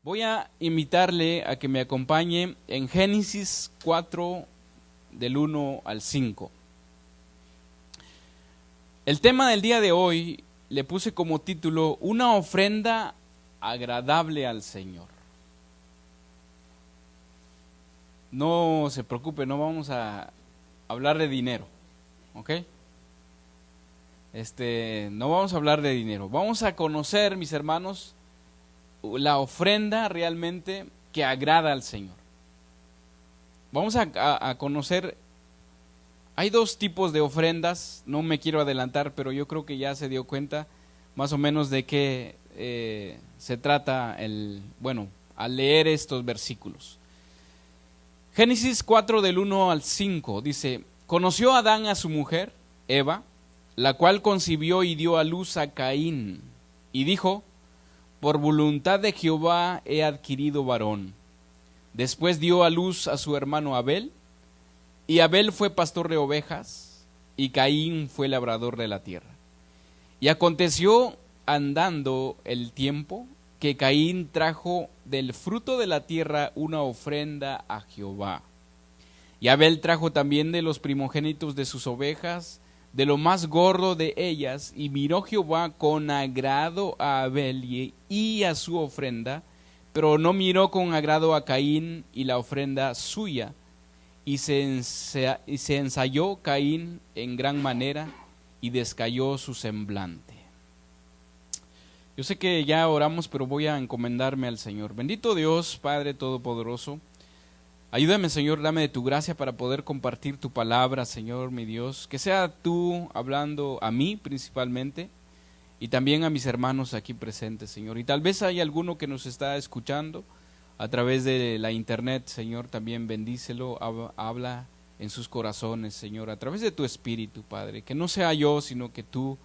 Voy a invitarle a que me acompañe en Génesis 4, del 1 al 5. El tema del día de hoy le puse como título Una ofrenda agradable al Señor. No se preocupe, no vamos a hablar de dinero, ¿ok? No vamos a hablar de dinero. Vamos a conocer, mis hermanos, la ofrenda realmente que agrada al Señor. Vamos a conocer, hay dos tipos de ofrendas, no me quiero adelantar, pero yo creo que ya se dio cuenta más o menos de qué se trata al leer estos versículos. Génesis 4 del 1 al 5 dice: conoció Adán a su mujer, Eva, la cual concibió y dio a luz a Caín, y dijo: por voluntad de Jehová he adquirido varón. Después dio a luz a su hermano Abel, y Abel fue pastor de ovejas, y Caín fue labrador de la tierra. Y aconteció, andando el tiempo, que Caín trajo del fruto de la tierra una ofrenda a Jehová. Y Abel trajo también de los primogénitos de sus ovejas, de lo más gordo de ellas, y miró Jehová con agrado a Abel y a su ofrenda, pero no miró con agrado a Caín y la ofrenda suya, y se ensayó Caín en gran manera, y descayó su semblante. Yo sé que ya oramos, pero voy a encomendarme al Señor. Bendito Dios, Padre Todopoderoso, ayúdame, Señor, dame de tu gracia para poder compartir tu palabra, Señor, mi Dios. Que sea tú hablando a mí principalmente y también a mis hermanos aquí presentes, Señor. Y tal vez hay alguno que nos está escuchando a través de la internet, Señor, también bendícelo, habla en sus corazones, Señor, a través de tu Espíritu, Padre. Que no sea yo, sino que tú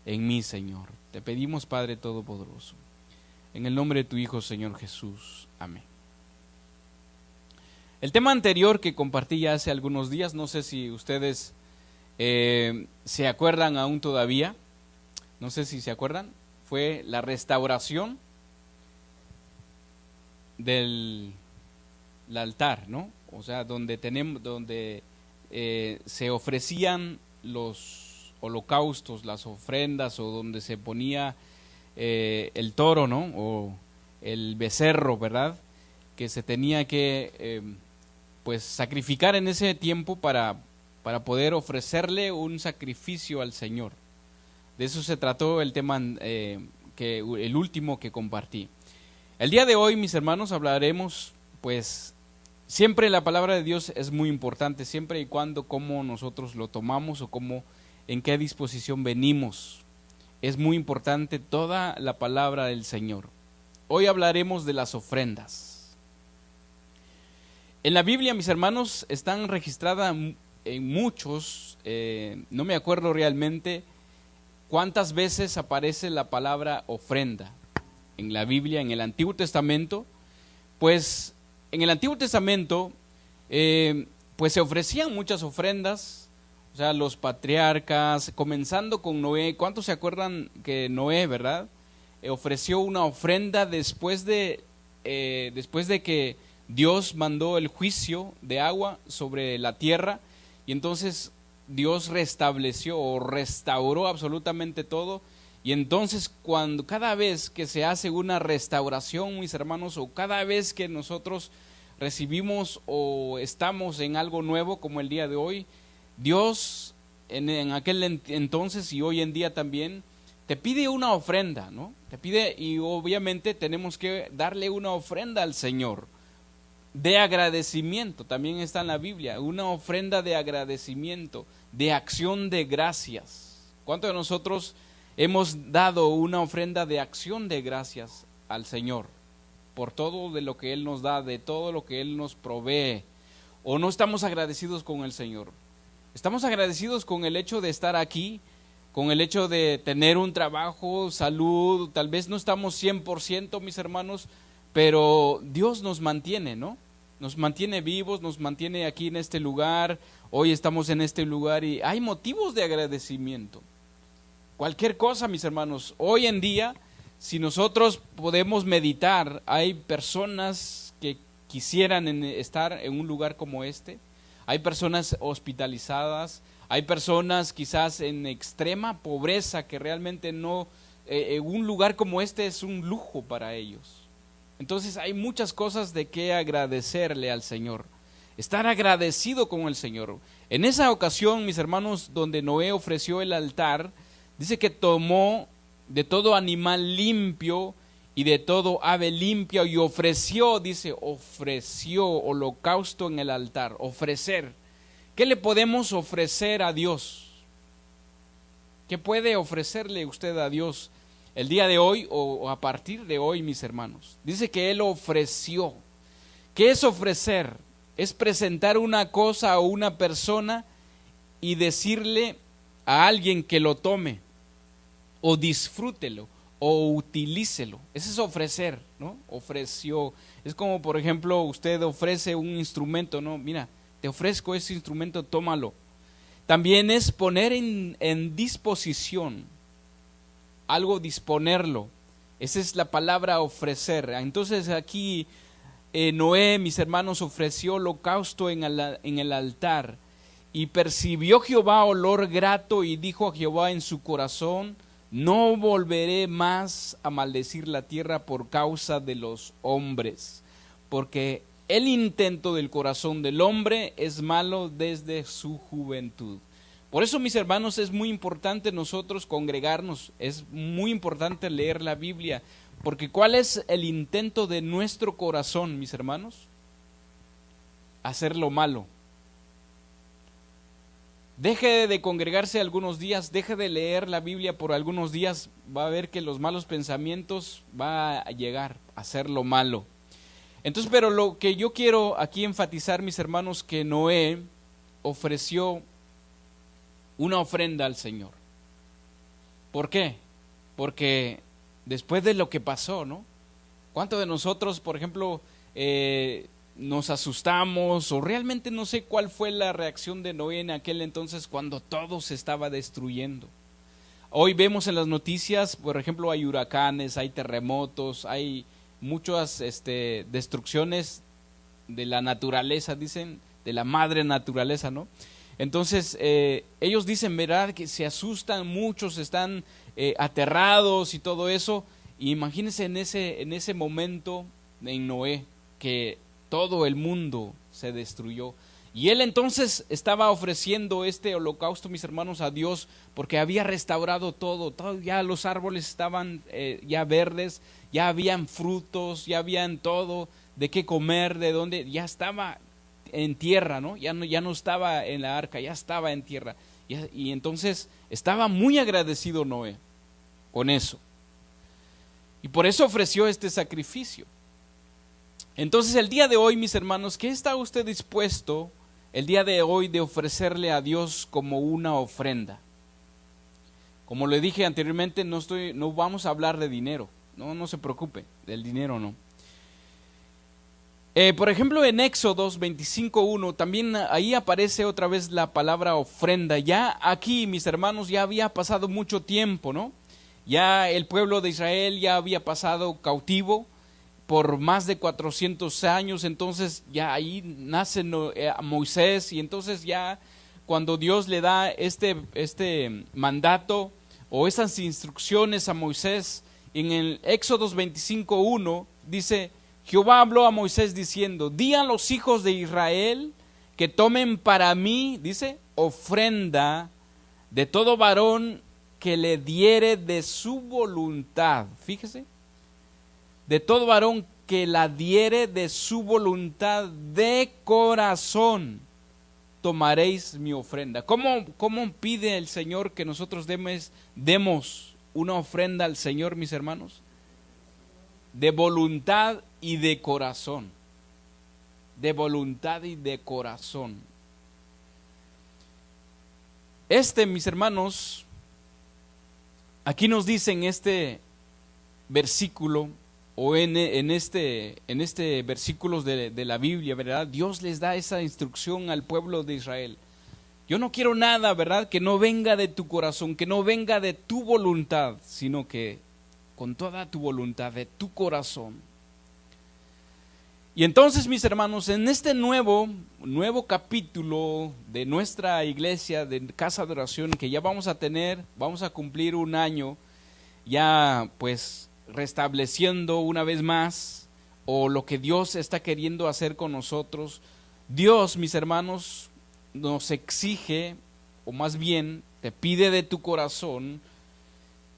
en mí, Señor. Te pedimos, Padre Todopoderoso, en el nombre de tu Hijo, Señor Jesús. Amén. El tema anterior que compartí ya hace algunos días, no sé si ustedes se acuerdan aún todavía, no sé si se acuerdan, fue la restauración del altar, ¿no? O sea, donde se ofrecían los holocaustos, las ofrendas, o donde se ponía el toro, ¿no? O el becerro, ¿verdad? Que se tenía que sacrificar en ese tiempo para poder ofrecerle un sacrificio al Señor. De eso se trató el tema el último que compartí. El día de hoy, mis hermanos, hablaremos, siempre la palabra de Dios es muy importante, siempre y cuando cómo nosotros lo tomamos o en qué disposición venimos. Es muy importante toda la palabra del Señor. Hoy hablaremos de las ofrendas. En la Biblia, mis hermanos, están registradas en muchos, no me acuerdo realmente cuántas veces aparece la palabra ofrenda en la Biblia, en el Antiguo Testamento. Pues en el Antiguo Testamento se ofrecían muchas ofrendas, o sea, los patriarcas, comenzando con Noé. ¿Cuántos se acuerdan que Noé, verdad, ofreció una ofrenda después de que Dios mandó el juicio de agua sobre la tierra? Y entonces Dios restableció o restauró absolutamente todo. Y entonces cada vez que se hace una restauración, mis hermanos, o cada vez que nosotros recibimos o estamos en algo nuevo como el día de hoy, Dios en aquel entonces y hoy en día también te pide una ofrenda, ¿no? Te pide, y obviamente tenemos que darle una ofrenda al Señor de agradecimiento. También está en la Biblia una ofrenda de agradecimiento, de acción de gracias. ¿Cuántos de nosotros hemos dado una ofrenda de acción de gracias al Señor por todo de lo que Él nos da, de todo lo que Él nos provee? ¿O no estamos agradecidos con el Señor? Estamos agradecidos con el hecho de estar aquí, con el hecho de tener un trabajo, salud. Tal vez no estamos 100%, mis hermanos, pero Dios nos mantiene, ¿no? Nos mantiene vivos, nos mantiene aquí en este lugar. Hoy estamos en este lugar y hay motivos de agradecimiento. Cualquier cosa, mis hermanos, hoy en día si nosotros podemos meditar, hay personas que quisieran estar en un lugar como este, hay personas hospitalizadas, hay personas quizás en extrema pobreza que realmente no, un lugar como este es un lujo para ellos. Entonces hay muchas cosas de qué agradecerle al Señor, estar agradecido con el Señor. En esa ocasión, mis hermanos, donde Noé ofreció el altar, dice que tomó de todo animal limpio y de todo ave limpia y ofreció, dice, ofreció holocausto en el altar, ofrecer. ¿Qué le podemos ofrecer a Dios? ¿Qué puede ofrecerle usted a Dios el día de hoy o a partir de hoy, mis hermanos? Dice que Él ofreció. ¿Qué es ofrecer? Es presentar una cosa o una persona y decirle a alguien que lo tome o disfrútelo o utilícelo. Eso es ofrecer, ¿no? Ofreció. Es como, por ejemplo, usted ofrece un instrumento, ¿no? Mira, te ofrezco ese instrumento, tómalo. También es poner en disposición, algo disponerlo. Esa es la palabra ofrecer. Entonces aquí Noé, mis hermanos, ofreció holocausto en el altar y percibió Jehová olor grato y dijo a Jehová en su corazón: no volveré más a maldecir la tierra por causa de los hombres, porque el intento del corazón del hombre es malo desde su juventud. Por eso, mis hermanos, es muy importante nosotros congregarnos, es muy importante leer la Biblia, porque ¿cuál es el intento de nuestro corazón, mis hermanos? Hacer lo malo. Deje de congregarse algunos días, deje de leer la Biblia por algunos días, va a ver que los malos pensamientos va a llegar a hacer lo malo. Entonces, pero lo que yo quiero aquí enfatizar, mis hermanos, que Noé ofreció una ofrenda al Señor. ¿Por qué? Porque después de lo que pasó, ¿no? ¿Cuántos de nosotros, por ejemplo, nos asustamos o realmente no sé cuál fue la reacción de Noé en aquel entonces cuando todo se estaba destruyendo? Hoy vemos en las noticias, por ejemplo, hay huracanes, hay terremotos, hay muchas destrucciones de la naturaleza, dicen, de la madre naturaleza, ¿no? Entonces, ellos dicen, ¿verdad?, que se asustan, muchos están aterrados y todo eso. Y imagínense en ese momento en Noé, que todo el mundo se destruyó. Y él entonces estaba ofreciendo este holocausto, mis hermanos, a Dios, porque había restaurado todo, ya los árboles estaban ya verdes, ya habían frutos, ya habían todo de qué comer, de dónde, ya estaba en tierra, ¿no? Ya no estaba en la arca, ya estaba en tierra. Y entonces estaba muy agradecido Noé con eso. Y por eso ofreció este sacrificio. Entonces el día de hoy, mis hermanos, ¿qué está usted dispuesto el día de hoy de ofrecerle a Dios como una ofrenda? Como le dije anteriormente, no vamos a hablar de dinero, no se preocupe, del dinero no. Por ejemplo, en Éxodos 25:1, también ahí aparece otra vez la palabra ofrenda. Ya aquí, mis hermanos, ya había pasado mucho tiempo, ¿no? Ya el pueblo de Israel ya había pasado cautivo por más de 400 años, entonces ya ahí nace Moisés, y entonces ya cuando Dios le da este mandato o esas instrucciones a Moisés, en el Éxodos 25:1 dice: Jehová habló a Moisés diciendo: di a los hijos de Israel que tomen para mí, dice, ofrenda de todo varón que le diere de su voluntad. Fíjese, de todo varón que la diere de su voluntad de corazón, tomaréis mi ofrenda. ¿Cómo pide el Señor que nosotros demos una ofrenda al Señor, mis hermanos? De voluntad y de corazón. De voluntad y de corazón. Mis hermanos, aquí nos dice en este versículo, o en este versículos de la Biblia, ¿verdad? Dios les da esa instrucción al pueblo de Israel. Yo no quiero nada, ¿verdad?, que no venga de tu corazón, que no venga de tu voluntad, sino que con toda tu voluntad, de tu corazón. Y entonces, mis hermanos, en este nuevo capítulo de nuestra iglesia, de Casa de Oración, que ya vamos a cumplir un año, ya pues restableciendo una vez más, o lo que Dios está queriendo hacer con nosotros. Dios, mis hermanos, nos exige, o más bien te pide de tu corazón,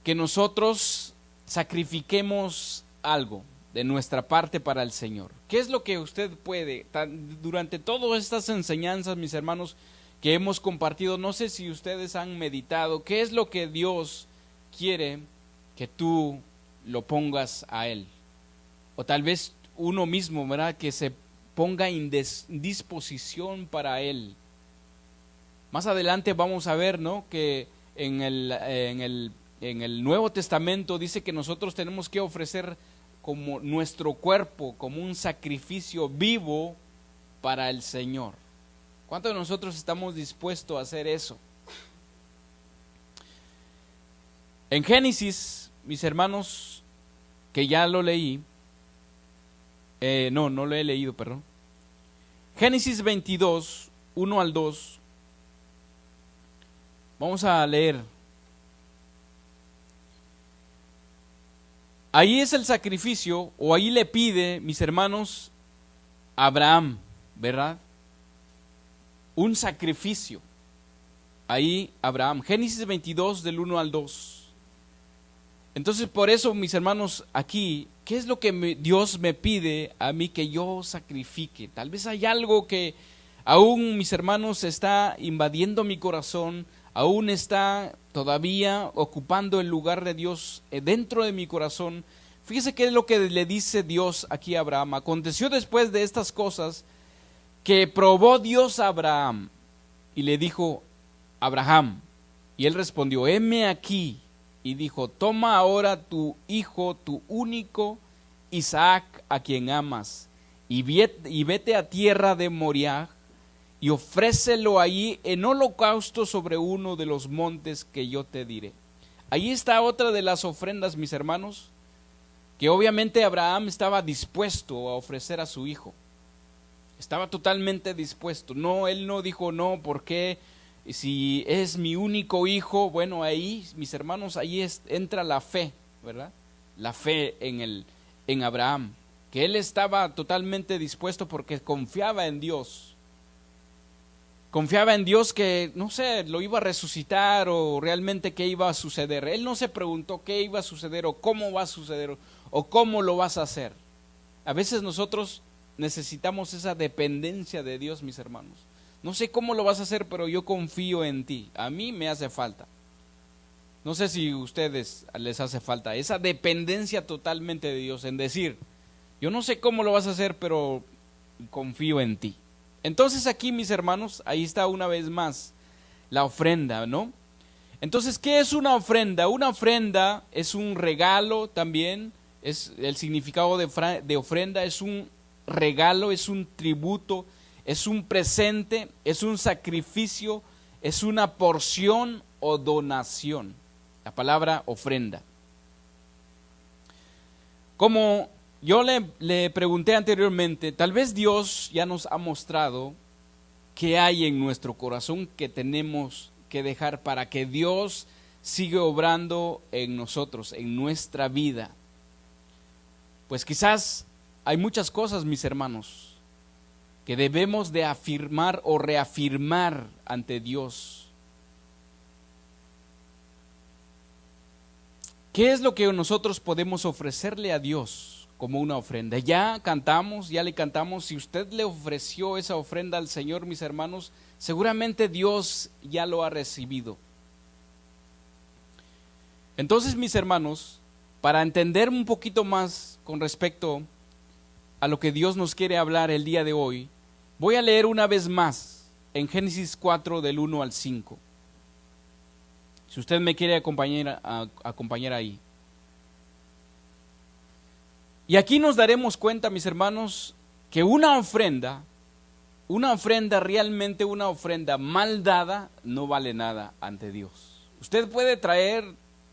que nosotros sacrifiquemos algo de nuestra parte para el Señor. ¿Qué es lo que usted puede? Durante todas estas enseñanzas, mis hermanos, que hemos compartido, no sé si ustedes han meditado, ¿qué es lo que Dios quiere que tú lo pongas a Él? O tal vez uno mismo, ¿verdad?, que se ponga en disposición para Él. Más adelante vamos a ver, ¿no?, que en el Nuevo Testamento dice que nosotros tenemos que ofrecer como nuestro cuerpo, como un sacrificio vivo para el Señor. ¿Cuántos de nosotros estamos dispuestos a hacer eso? En Génesis, mis hermanos, que ya lo leí, no lo he leído, perdón. Génesis 22, 1 al 2, vamos a leer. Ahí es el sacrificio, o ahí le pide, mis hermanos, a Abraham, ¿verdad? Un sacrificio. Ahí Abraham, Génesis 22 del 1 al 2. Entonces, por eso, mis hermanos, aquí, ¿qué es lo que Dios me pide a mí que yo sacrifique? Tal vez hay algo que aún, mis hermanos, está invadiendo mi corazón, aún está todavía ocupando el lugar de Dios dentro de mi corazón. Fíjese qué es lo que le dice Dios aquí a Abraham. Aconteció después de estas cosas que probó Dios a Abraham y le dijo: Abraham. Y él respondió: heme aquí. Y dijo: toma ahora tu hijo, tu único, Isaac, a quien amas, y vete a tierra de Moriah, y ofrécelo allí en holocausto sobre uno de los montes que yo te diré. Ahí está otra de las ofrendas, mis hermanos, que obviamente Abraham estaba dispuesto a ofrecer a su hijo. Estaba totalmente dispuesto. No, él no dijo no, porque si es mi único hijo, bueno, ahí, mis hermanos, ahí entra la fe, ¿verdad? La fe en Abraham, que él estaba totalmente dispuesto porque confiaba en Dios. Confiaba en Dios que, no sé, lo iba a resucitar o realmente qué iba a suceder. Él no se preguntó qué iba a suceder o cómo va a suceder o cómo lo vas a hacer. A veces nosotros necesitamos esa dependencia de Dios, mis hermanos. No sé cómo lo vas a hacer, pero yo confío en ti. A mí me hace falta. No sé si a ustedes les hace falta esa dependencia totalmente de Dios, en decir, yo no sé cómo lo vas a hacer, pero confío en ti. Entonces aquí, mis hermanos, ahí está una vez más la ofrenda, ¿no? Entonces, ¿qué es una ofrenda? Una ofrenda es un regalo también, es el significado de ofrenda, es un regalo, es un tributo, es un presente, es un sacrificio, es una porción o donación. La palabra ofrenda. Como yo le pregunté anteriormente, tal vez Dios ya nos ha mostrado qué hay en nuestro corazón que tenemos que dejar para que Dios siga obrando en nosotros, en nuestra vida. Pues quizás hay muchas cosas, mis hermanos, que debemos de afirmar o reafirmar ante Dios. ¿Qué es lo que nosotros podemos ofrecerle a Dios como una ofrenda? Ya cantamos, ya le cantamos. Si usted le ofreció esa ofrenda al Señor, mis hermanos, seguramente Dios ya lo ha recibido. Entonces, mis hermanos, para entender un poquito más con respecto a lo que Dios nos quiere hablar el día de hoy, voy a leer una vez más en Génesis 4 del 1 al 5. Si usted me quiere acompañar ahí. Y aquí nos daremos cuenta, mis hermanos, que una ofrenda realmente, una ofrenda mal dada, no vale nada ante Dios. Usted puede traer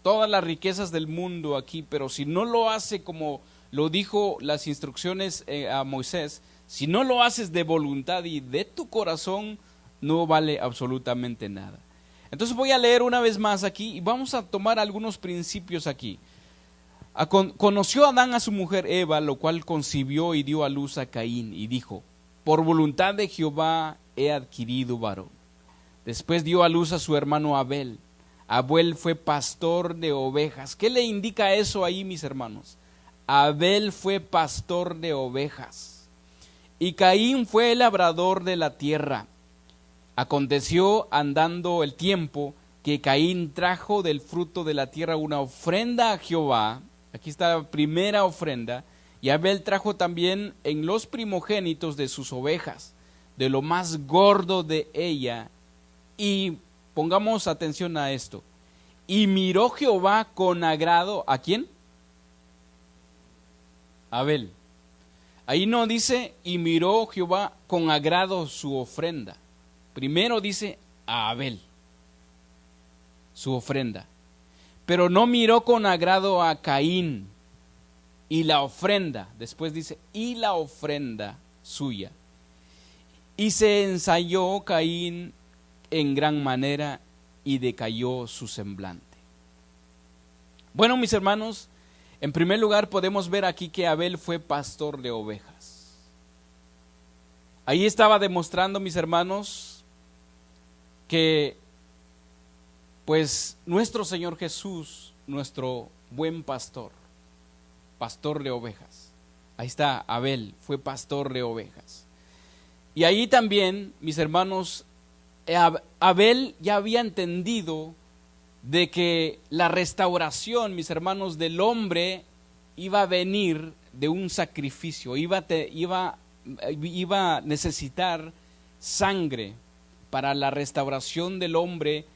todas las riquezas del mundo aquí, pero si no lo hace como lo dijo las instrucciones a Moisés, si no lo haces de voluntad y de tu corazón, no vale absolutamente nada. Entonces voy a leer una vez más aquí y vamos a tomar algunos principios aquí. Conoció Adán a su mujer Eva, lo cual concibió y dio a luz a Caín, y dijo: por voluntad de Jehová he adquirido varón. Después dio a luz a su hermano Abel. Abel fue pastor de ovejas. ¿Qué le indica eso ahí, mis hermanos? Abel fue pastor de ovejas. Y Caín fue labrador de la tierra. Aconteció, andando el tiempo, que Caín trajo del fruto de la tierra una ofrenda a Jehová. Aquí está la primera ofrenda. Y Abel trajo también en los primogénitos de sus ovejas, de lo más gordo de ella. Y pongamos atención a esto. Y miró Jehová con agrado, ¿a quién? Abel. Ahí no dice, y miró Jehová con agrado su ofrenda. Primero dice a Abel, su ofrenda. Pero no miró con agrado a Caín y la ofrenda. Después dice, y la ofrenda suya. Y se ensayó Caín en gran manera y decayó su semblante. Bueno, mis hermanos, en primer lugar podemos ver aquí que Abel fue pastor de ovejas. Ahí estaba demostrando, mis hermanos, que pues nuestro Señor Jesús, nuestro buen pastor, pastor de ovejas. Ahí está, Abel fue pastor de ovejas. Y ahí también, mis hermanos, Abel ya había entendido de que la restauración, mis hermanos, del hombre iba a venir de un sacrificio, iba a necesitar sangre para la restauración del hombre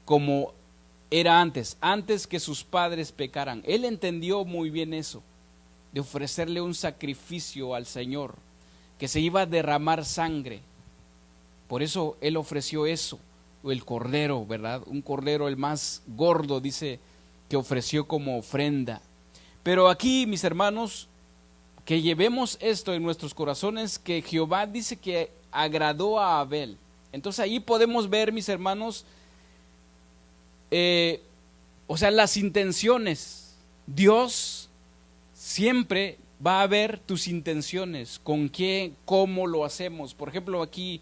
como era antes que sus padres pecaran. Él entendió muy bien eso, de ofrecerle un sacrificio al Señor, que se iba a derramar sangre. Por eso Él ofreció eso, el cordero, ¿verdad? Un cordero el más gordo, dice, que ofreció como ofrenda. Pero aquí, mis hermanos, que llevemos esto en nuestros corazones, que Jehová dice que agradó a Abel. Entonces ahí podemos ver, mis hermanos, las intenciones. Dios siempre va a ver tus intenciones, con qué, cómo lo hacemos. Por ejemplo, aquí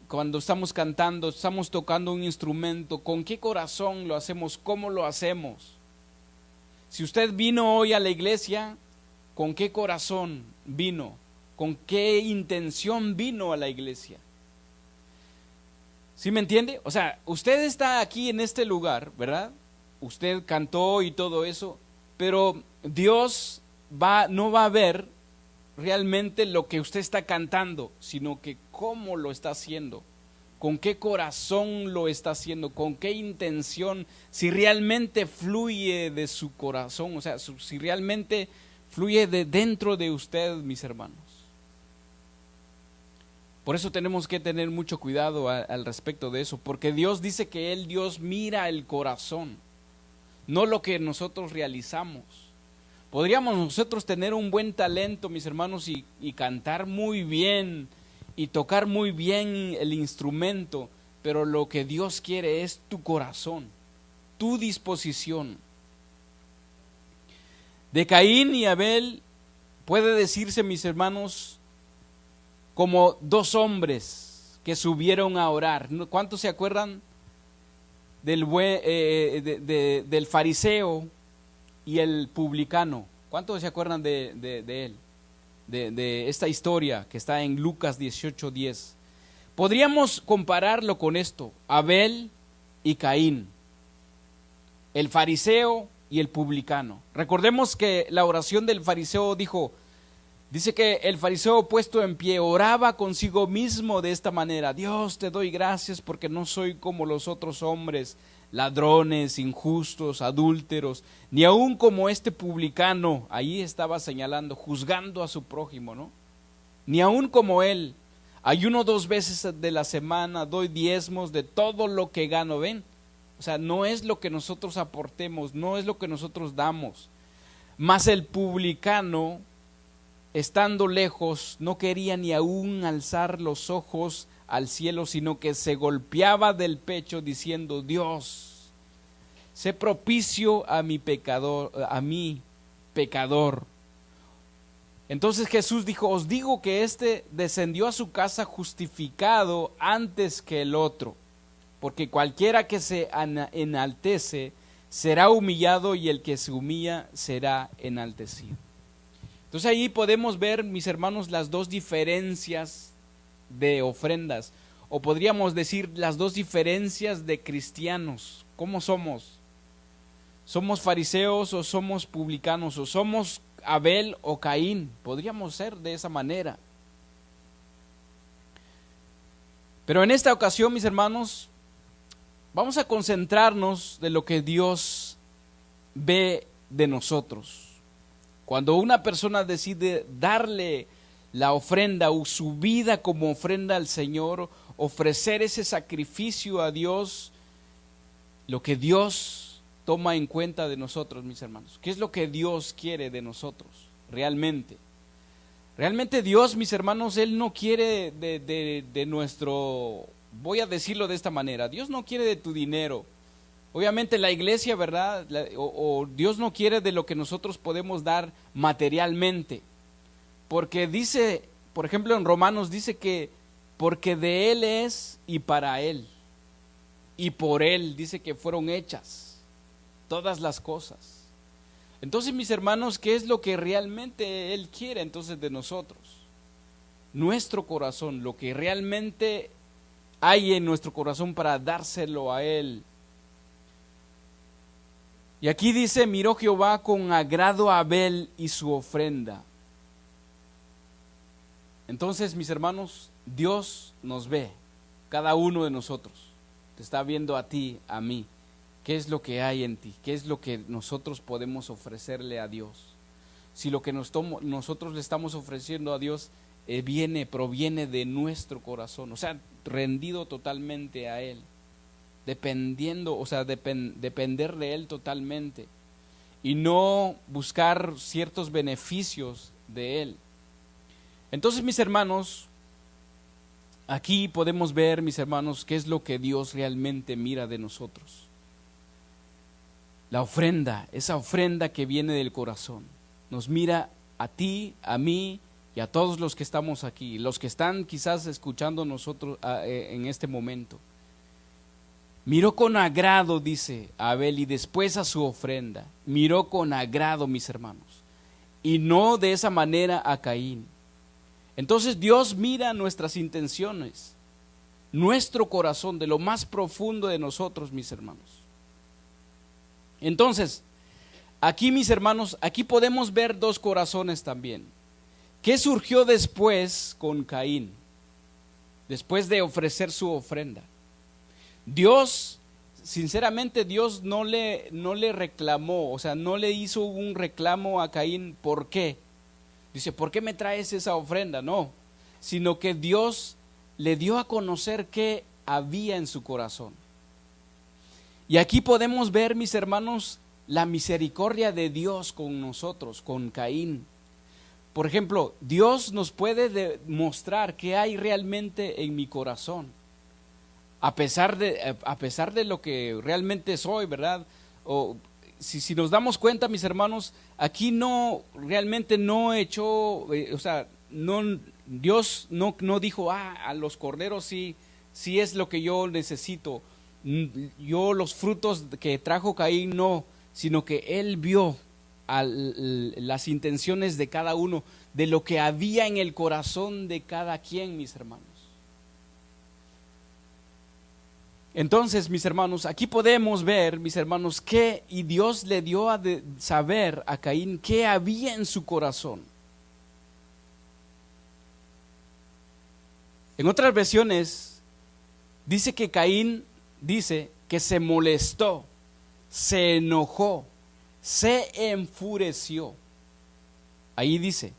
cuando estamos cantando, estamos tocando un instrumento, ¿con qué corazón lo hacemos? ¿Cómo lo hacemos? Si usted vino hoy a la iglesia, ¿con qué corazón vino? ¿Con qué intención vino a la iglesia? ¿Sí me entiende? O sea, usted está aquí en este lugar, ¿verdad? Usted cantó y todo eso, pero Dios no va a ver realmente lo que usted está cantando, sino que cómo lo está haciendo, con qué corazón lo está haciendo, con qué intención, si realmente fluye de su corazón, o sea, si realmente fluye de dentro de usted, mis hermanos. Por eso tenemos que tener mucho cuidado al respecto de eso, porque Dios dice que Dios mira el corazón, no lo que nosotros realizamos. Podríamos nosotros tener un buen talento, mis hermanos, y cantar muy bien y tocar muy bien el instrumento, pero lo que Dios quiere es tu corazón, tu disposición. De Caín y Abel puede decirse, mis hermanos, como dos hombres que subieron a orar. ¿Cuántos se acuerdan del fariseo y el publicano? ¿Cuántos se acuerdan de él? De esta historia que está en Lucas 18:10. Podríamos compararlo con esto: Abel y Caín, el fariseo y el publicano. Recordemos que la oración del fariseo dice que el fariseo puesto en pie oraba consigo mismo de esta manera: Dios, te doy gracias porque no soy como los otros hombres, ladrones, injustos, adúlteros, ni aun como este publicano. Ahí estaba señalando, juzgando a su prójimo, ¿no? Ni aun como él. Ayuno 2 veces de la semana, doy diezmos de todo lo que gano. ¿Ven? O O sea, no es lo que nosotros aportemos, no es lo que nosotros damos. Mas el publicano, estando lejos, no quería ni aún alzar los ojos al cielo, sino que se golpeaba del pecho diciendo: Dios, sé propicio a mi pecador. Entonces Jesús dijo: os digo que éste descendió a su casa justificado antes que el otro, porque cualquiera que se enaltece será humillado, y el que se humilla será enaltecido. Entonces ahí podemos ver, mis hermanos, las dos diferencias de ofrendas, o podríamos decir las dos diferencias de cristianos. ¿Cómo somos? ¿Somos fariseos o somos publicanos? ¿O somos Abel o Caín? Podríamos ser de esa manera. Pero en esta ocasión, mis hermanos, vamos a concentrarnos de lo que Dios ve de nosotros. Cuando una persona decide darle la ofrenda o su vida como ofrenda al Señor, ofrecer ese sacrificio a Dios, lo que Dios toma en cuenta de nosotros, mis hermanos. ¿Qué es lo que Dios quiere de nosotros realmente? Realmente Dios, mis hermanos, Él no quiere de nuestro, voy a decirlo de esta manera, Dios no quiere de tu dinero. Obviamente la iglesia, ¿verdad? O Dios no quiere de lo que nosotros podemos dar materialmente. Porque dice, por ejemplo en Romanos dice que porque de Él es y para Él. Y por Él dice que fueron hechas todas las cosas. Entonces, mis hermanos, ¿qué es lo que realmente Él quiere entonces de nosotros? Nuestro corazón, lo que realmente hay en nuestro corazón para dárselo a Él. Y aquí dice: miró Jehová con agrado a Abel y su ofrenda. Entonces, mis hermanos, Dios nos ve, cada uno de nosotros. Te está viendo a ti, a mí. ¿Qué es lo que hay en ti? ¿Qué es lo que nosotros podemos ofrecerle a Dios? Si lo que nosotros le estamos ofreciendo a Dios proviene de nuestro corazón, o sea, rendido totalmente a Él, dependiendo, o sea, depender de Él totalmente, y no buscar ciertos beneficios de Él. Entonces, mis hermanos, aquí podemos ver, mis hermanos, qué es lo que Dios realmente mira de nosotros. La ofrenda, esa ofrenda que viene del corazón, nos mira a ti, a mí y a todos los que estamos aquí, los que están quizás escuchando nosotros en este momento. Miró con agrado, dice Abel, y después a su ofrenda. Miró con agrado, mis hermanos, y no de esa manera a Caín. Entonces Dios mira nuestras intenciones, nuestro corazón, de lo más profundo de nosotros, mis hermanos. Entonces, aquí, mis hermanos, aquí podemos ver dos corazones también. ¿Qué surgió después con Caín? Después de ofrecer su ofrenda. Dios, sinceramente, Dios no le reclamó, o sea, no le hizo un reclamo a Caín. ¿Por qué? Dice: ¿por qué me traes esa ofrenda? No, sino que Dios le dio a conocer qué había en su corazón. Y aquí podemos ver, mis hermanos, la misericordia de Dios con nosotros, con Caín. Por ejemplo, Dios nos puede demostrar qué hay realmente en mi corazón. A pesar de lo que realmente soy, ¿verdad? O si nos damos cuenta, mis hermanos, aquí realmente no echó, o sea, Dios no dijo: a los corderos sí es lo que yo necesito. Yo los frutos que trajo Caín no, sino que Él vio las intenciones de cada uno, de lo que había en el corazón de cada quien, mis hermanos. Entonces, mis hermanos, aquí podemos ver, mis hermanos, y Dios le dio a saber a Caín qué había en su corazón. En otras versiones dice que Caín se molestó, se enojó, se enfureció. Ahí dice,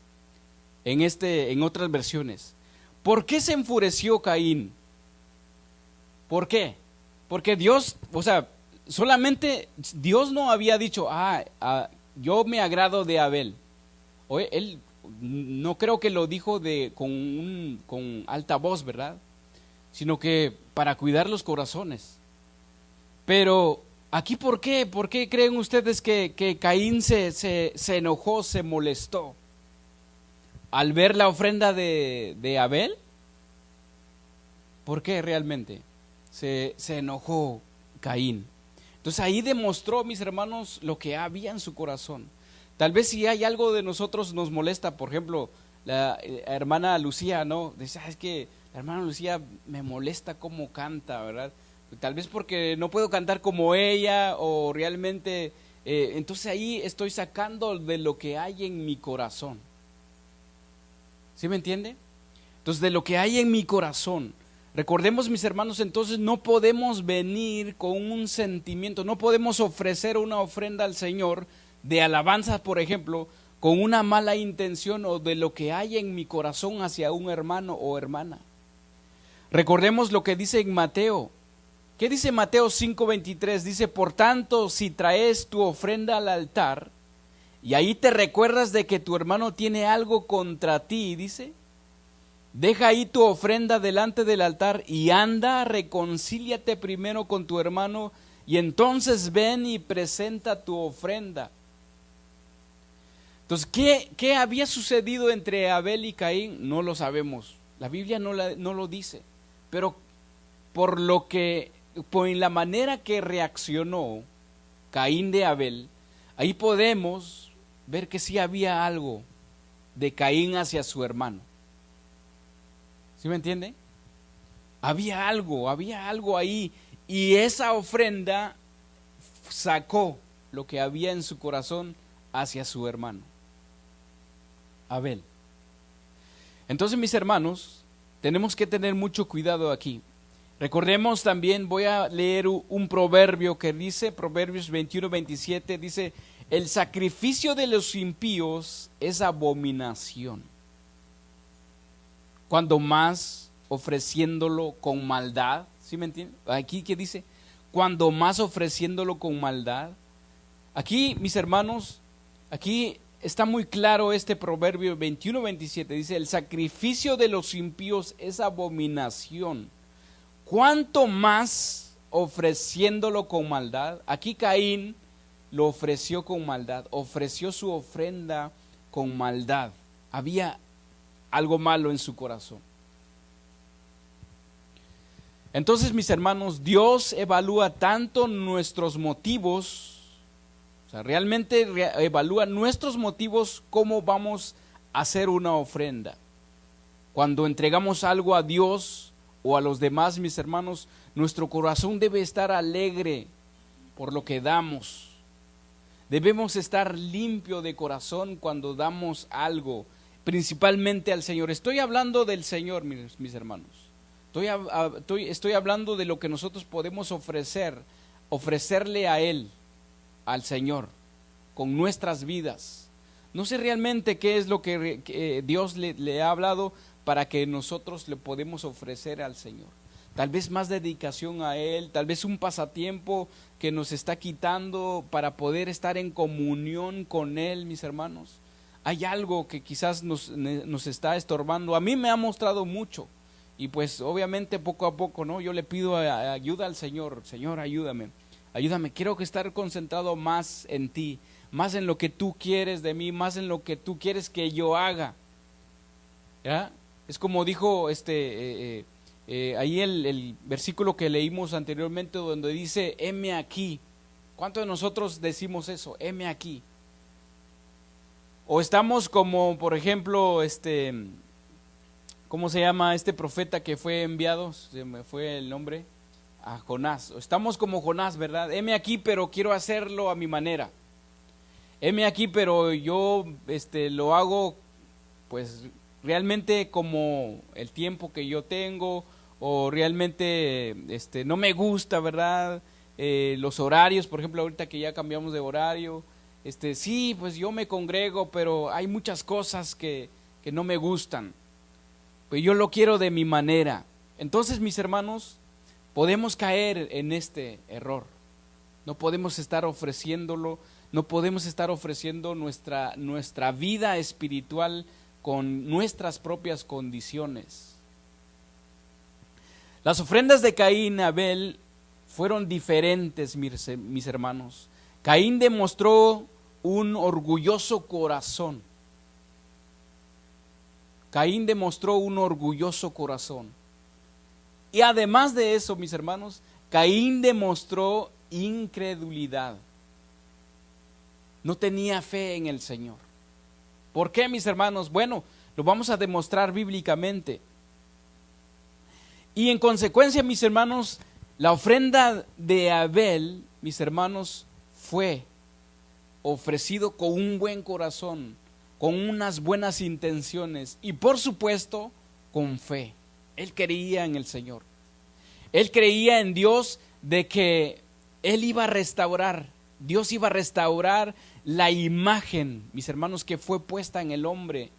en otras versiones. ¿Por qué se enfureció Caín? ¿Por qué? Porque Dios, o sea, solamente Dios no había dicho, yo me agrado de Abel. Oye, él no creo que lo dijo con alta voz, ¿verdad? Sino que para cuidar los corazones. Pero aquí, ¿por qué? ¿Por qué creen ustedes que Caín se enojó, se molestó al ver la ofrenda de Abel? ¿Por qué realmente se enojó Caín? Entonces ahí demostró, mis hermanos, lo que había en su corazón. Tal vez si hay algo de nosotros nos molesta, por ejemplo, la hermana Lucía, ¿no? Dice, es que la hermana Lucía me molesta cómo canta, ¿verdad? Tal vez porque no puedo cantar como ella o realmente, entonces ahí estoy sacando de lo que hay en mi corazón. ¿Sí me entiende? Entonces de lo que hay en mi corazón. Recordemos, mis hermanos, entonces no podemos venir con un sentimiento, no podemos ofrecer una ofrenda al Señor de alabanza, por ejemplo, con una mala intención o de lo que hay en mi corazón hacia un hermano o hermana. Recordemos lo que dice en Mateo. ¿Qué dice Mateo 5:23? Dice, por tanto, si traes tu ofrenda al altar y ahí te recuerdas de que tu hermano tiene algo contra ti, dice, deja ahí tu ofrenda delante del altar y anda, reconcíliate primero con tu hermano y entonces ven y presenta tu ofrenda. Entonces, ¿qué había sucedido entre Abel y Caín? No lo sabemos. La Biblia no lo dice. Pero por la manera que reaccionó Caín de Abel, ahí podemos ver que sí había algo de Caín hacia su hermano. ¿Sí me entiende? Había algo ahí, y esa ofrenda sacó lo que había en su corazón hacia su hermano, Abel. Entonces, mis hermanos, tenemos que tener mucho cuidado aquí. Recordemos también, voy a leer un proverbio que dice, Proverbios 21:27, dice, el sacrificio de los impíos es abominación, cuando más ofreciéndolo con maldad. ¿Sí me entienden? Aquí que dice, cuando más ofreciéndolo con maldad. Aquí, mis hermanos, aquí está muy claro este proverbio 21:27, dice, el sacrificio de los impíos es abominación, cuanto más ofreciéndolo con maldad. Aquí Caín lo ofreció con maldad, ofreció su ofrenda con maldad. Había algo malo en su corazón. Entonces, mis hermanos, Dios evalúa tanto nuestros motivos, o sea, realmente evalúa nuestros motivos, cómo vamos a hacer una ofrenda. Cuando entregamos algo a Dios o a los demás, mis hermanos, nuestro corazón debe estar alegre por lo que damos. Debemos estar limpio de corazón cuando damos algo, principalmente al Señor. Estoy hablando del Señor, mis hermanos. Estoy hablando de lo que nosotros podemos ofrecerle a Él, al Señor, con nuestras vidas. No sé realmente qué es lo que Dios le ha hablado para que nosotros le podemos ofrecer al Señor. Tal vez más dedicación a Él, tal vez un pasatiempo que nos está quitando para poder estar en comunión con Él, mis hermanos. Hay algo que quizás nos está estorbando. A mí me ha mostrado mucho y pues obviamente poco a poco, ¿no? Yo le pido ayuda al Señor. Señor, ayúdame, quiero estar concentrado más en ti, más en lo que tú quieres de mí, más en lo que tú quieres que yo haga. ¿Ya? Es como dijo ahí el versículo que leímos anteriormente, donde dice, heme aquí. ¿Cuántos de nosotros decimos eso? Heme aquí. O estamos como, por ejemplo, ¿cómo se llama este profeta que fue enviado? Se me fue el nombre. A Jonás. Estamos como Jonás, ¿verdad? Heme aquí, pero quiero hacerlo a mi manera. Heme aquí, pero yo lo hago pues realmente como el tiempo que yo tengo, o realmente no me gusta, ¿verdad? Los horarios, por ejemplo, ahorita que ya cambiamos de horario, sí, pues yo me congrego, pero hay muchas cosas que no me gustan, pues yo lo quiero de mi manera. Entonces, mis hermanos, podemos caer en este error. No podemos estar ofreciéndolo, no podemos estar ofreciendo nuestra vida espiritual con nuestras propias condiciones. Las ofrendas de Caín y Abel fueron diferentes, mis hermanos. Caín demostró un orgulloso corazón. Caín demostró un orgulloso corazón. Y además de eso, mis hermanos, Caín demostró incredulidad. No tenía fe en el Señor. ¿Por qué, mis hermanos? Bueno, lo vamos a demostrar bíblicamente. Y en consecuencia, mis hermanos, la ofrenda de Abel, mis hermanos, fue ofrecido con un buen corazón, con unas buenas intenciones y por supuesto con fe. Él creía en el Señor. Él creía en Dios de que Él iba a restaurar, Dios iba a restaurar la imagen, mis hermanos, que fue puesta en el hombre,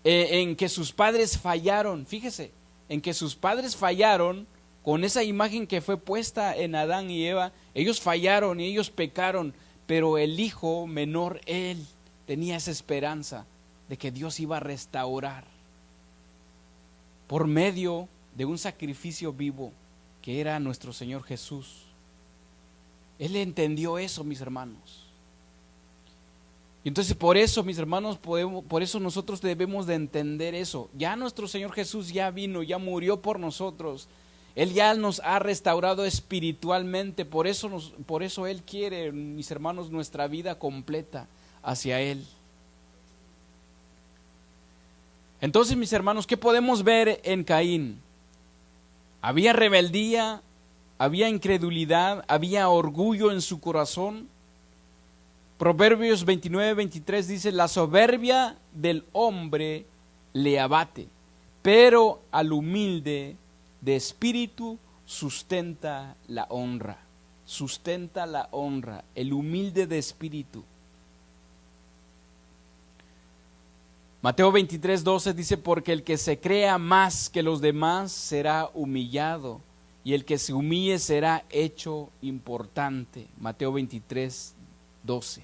en que sus padres fallaron. Fíjese, en que sus padres fallaron con esa imagen que fue puesta en Adán y Eva. Ellos fallaron y ellos pecaron, pero el hijo menor, él tenía esa esperanza de que Dios iba a restaurar por medio de un sacrificio vivo que era nuestro Señor Jesús. Él entendió eso, mis hermanos. Y entonces por eso, mis hermanos, por eso nosotros debemos de entender eso. Ya nuestro Señor Jesús ya vino, ya murió por nosotros. Él ya nos ha restaurado espiritualmente. Por eso Él quiere, mis hermanos, nuestra vida completa hacia Él. Entonces, mis hermanos, ¿qué podemos ver en Caín? Había rebeldía, había incredulidad, había orgullo en su corazón. Proverbios 29-23 dice: la soberbia del hombre le abate, pero al humilde de espíritu sustenta la honra. Sustenta la honra, el humilde de espíritu. Mateo 23:12 dice: porque el que se crea más que los demás será humillado, y el que se humille será hecho importante. Mateo 23:12.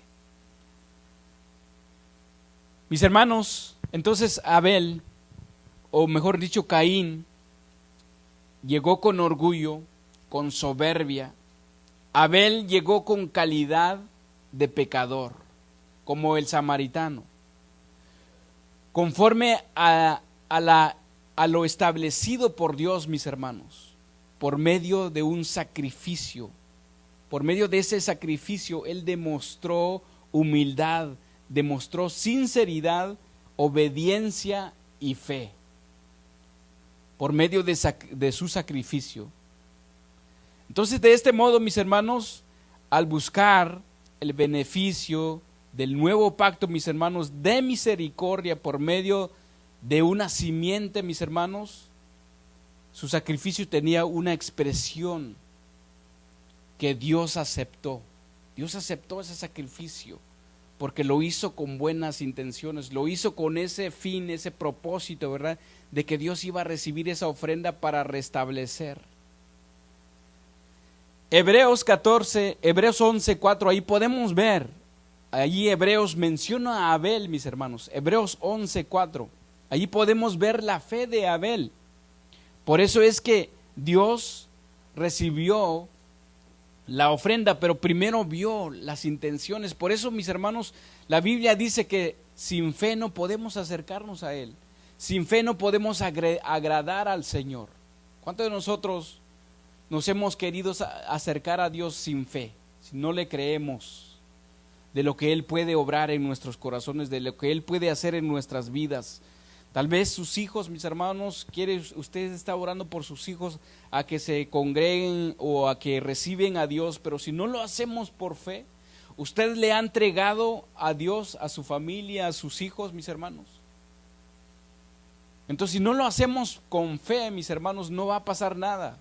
Mis hermanos, entonces Abel, o mejor dicho Caín, llegó con orgullo, con soberbia. Abel llegó con calidad de pecador, como el samaritano. Conforme a lo establecido por Dios, mis hermanos, por medio de un sacrificio. Por medio de ese sacrificio, Él demostró humildad, demostró sinceridad, obediencia y fe. Por medio de su sacrificio. Entonces, de este modo, mis hermanos, al buscar el beneficio del nuevo pacto, mis hermanos, de misericordia por medio de una simiente, mis hermanos, su sacrificio tenía una expresión que Dios aceptó. Dios aceptó ese sacrificio porque lo hizo con buenas intenciones, lo hizo con ese fin, ese propósito, ¿verdad?, de que Dios iba a recibir esa ofrenda para restablecer. Hebreos 11:4, ahí podemos ver, allí Hebreos menciona a Abel, mis hermanos. Hebreos 11:4, allí podemos ver la fe de Abel. Por eso es que Dios recibió la ofrenda, pero primero vio las intenciones. Por eso, mis hermanos, la Biblia dice que sin fe no podemos acercarnos a Él. Sin fe no podemos agradar al Señor. ¿Cuántos de nosotros nos hemos querido acercar a Dios sin fe? Si no le creemos de lo que Él puede obrar en nuestros corazones, de lo que Él puede hacer en nuestras vidas. Tal vez sus hijos, mis hermanos, usted está orando por sus hijos a que se congreguen o a que reciben a Dios, pero si no lo hacemos por fe, ¿usted le ha entregado a Dios, a su familia, a sus hijos, mis hermanos? Entonces, si no lo hacemos con fe, mis hermanos, no va a pasar nada.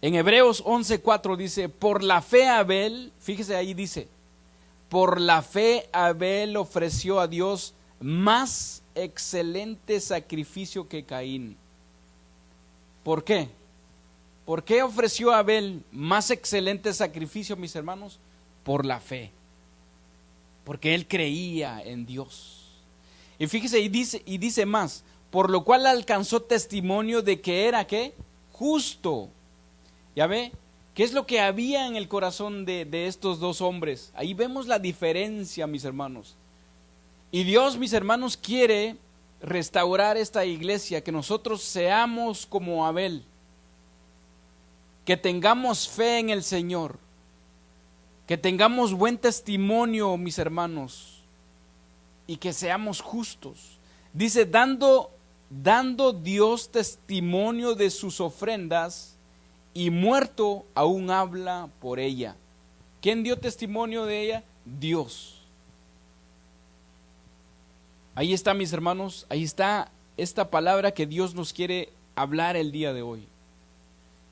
En Hebreos 11:4 dice: por la fe Abel, fíjese ahí dice, por la fe Abel ofreció a Dios más excelente sacrificio que Caín. ¿Por qué? ¿Por qué ofreció Abel más excelente sacrificio, mis hermanos? Por la fe. Porque él creía en Dios. Y fíjese, y dice más, por lo cual alcanzó testimonio de que era, ¿qué? Justo. ¿Ya ve? ¿Qué es lo que había en el corazón de estos dos hombres? Ahí vemos la diferencia, mis hermanos. Y Dios, mis hermanos, quiere restaurar esta iglesia, que nosotros seamos como Abel, que tengamos fe en el Señor, que tengamos buen testimonio, mis hermanos, y que seamos justos. Dice, dando Dios testimonio de sus ofrendas, y muerto aún habla por ella. ¿Quién dio testimonio de ella? Dios. Ahí está, mis hermanos, ahí está esta palabra que Dios nos quiere hablar el día de hoy.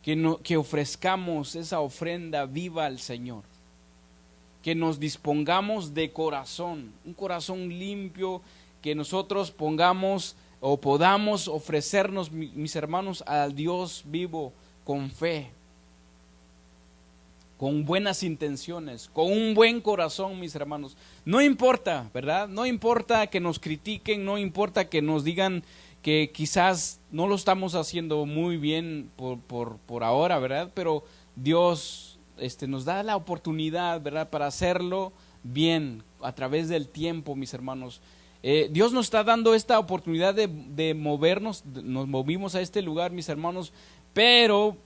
Que ofrezcamos esa ofrenda viva al Señor. Que nos dispongamos de corazón, un corazón limpio, que nosotros pongamos o podamos ofrecernos, mis hermanos, al Dios vivo con fe, con buenas intenciones, con un buen corazón, mis hermanos. No importa, ¿verdad? No importa que nos critiquen, no importa que nos digan que quizás no lo estamos haciendo muy bien por ahora, ¿verdad? Pero Dios nos da la oportunidad, ¿verdad?, para hacerlo bien a través del tiempo, mis hermanos. Dios nos está dando esta oportunidad de movernos, nos movimos a este lugar, mis hermanos, pero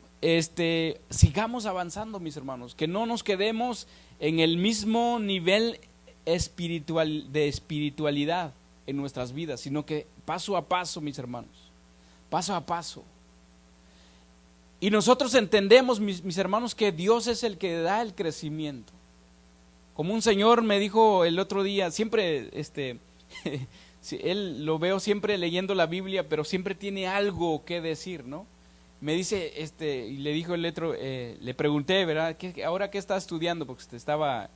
sigamos avanzando, mis hermanos, que no nos quedemos en el mismo nivel de espiritualidad en nuestras vidas, sino que paso a paso, mis hermanos, paso a paso. Y nosotros entendemos, mis hermanos, que Dios es el que da el crecimiento. Como un señor me dijo el otro día, siempre, él lo veo siempre leyendo la Biblia, pero siempre tiene algo que decir, ¿no? Me dice, y le dijo el otro, le pregunté, ¿verdad? ¿Ahora qué está estudiando? Porque estaba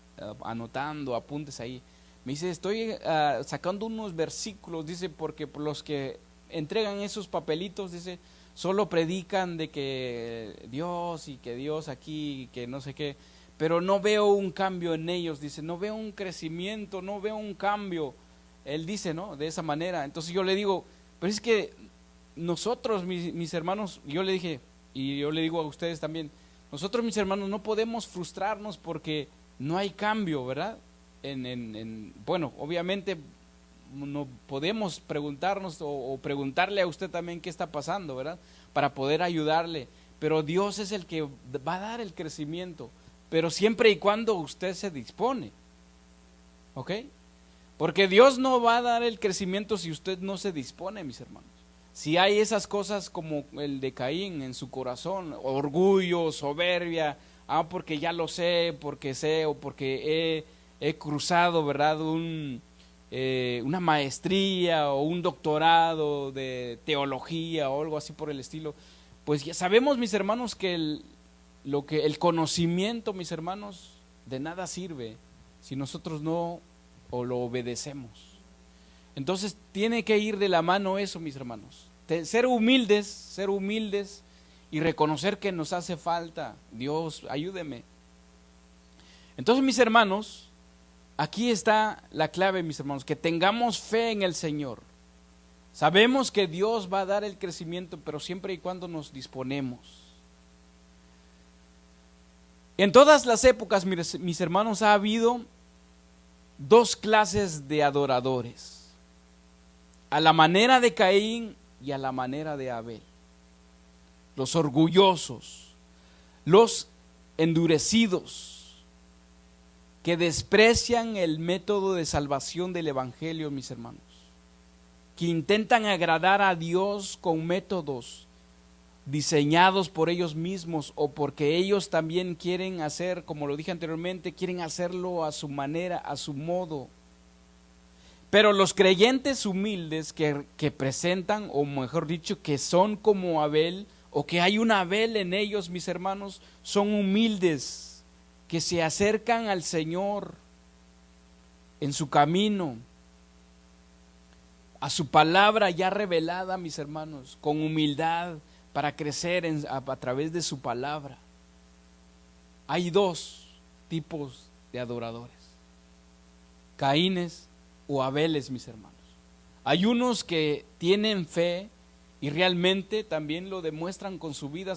anotando apuntes ahí. Me dice, estoy sacando unos versículos, dice, porque por los que entregan esos papelitos, dice, solo predican de que Dios y que Dios aquí, y que no sé qué, pero no veo un cambio en ellos, dice, no veo un crecimiento, no veo un cambio. Él dice, ¿no?, de esa manera. Entonces yo le digo, pero es que nosotros, mis hermanos, yo le dije, y yo le digo a ustedes también, nosotros, mis hermanos, no podemos frustrarnos porque no hay cambio, ¿verdad? Bueno, obviamente no podemos preguntarnos o preguntarle a usted también qué está pasando, ¿verdad?, para poder ayudarle, pero Dios es el que va a dar el crecimiento, pero siempre y cuando usted se dispone, ¿ok? Porque Dios no va a dar el crecimiento si usted no se dispone, mis hermanos. Si hay esas cosas como el de Caín en su corazón, orgullo, soberbia, porque ya lo sé, porque sé, o porque he cruzado, ¿verdad?, una maestría o un doctorado de teología o algo así por el estilo, pues ya sabemos, mis hermanos, que el conocimiento, mis hermanos, de nada sirve si nosotros no lo obedecemos. Entonces tiene que ir de la mano eso, mis hermanos, ser humildes y reconocer que nos hace falta. Dios, ayúdeme. Entonces, mis hermanos, aquí está la clave, mis hermanos, que tengamos fe en el Señor. Sabemos que Dios va a dar el crecimiento, pero siempre y cuando nos disponemos. En todas las épocas, mis hermanos, ha habido dos clases de adoradores, a la manera de Caín y a la manera de Abel. Los orgullosos, los endurecidos, que desprecian el método de salvación del Evangelio, mis hermanos, que intentan agradar a Dios con métodos diseñados por ellos mismos o porque ellos también quieren hacer, como lo dije anteriormente, quieren hacerlo a su manera, a su modo. Pero los creyentes humildes que presentan, o mejor dicho, que son como Abel, o que hay un Abel en ellos, mis hermanos, son humildes, que se acercan al Señor en su camino, a su palabra ya revelada, mis hermanos, con humildad, para crecer a través de su palabra. Hay dos tipos de adoradores: Caínes o Abeles, mis hermanos. Hay unos que tienen fe y realmente también lo demuestran con su vida.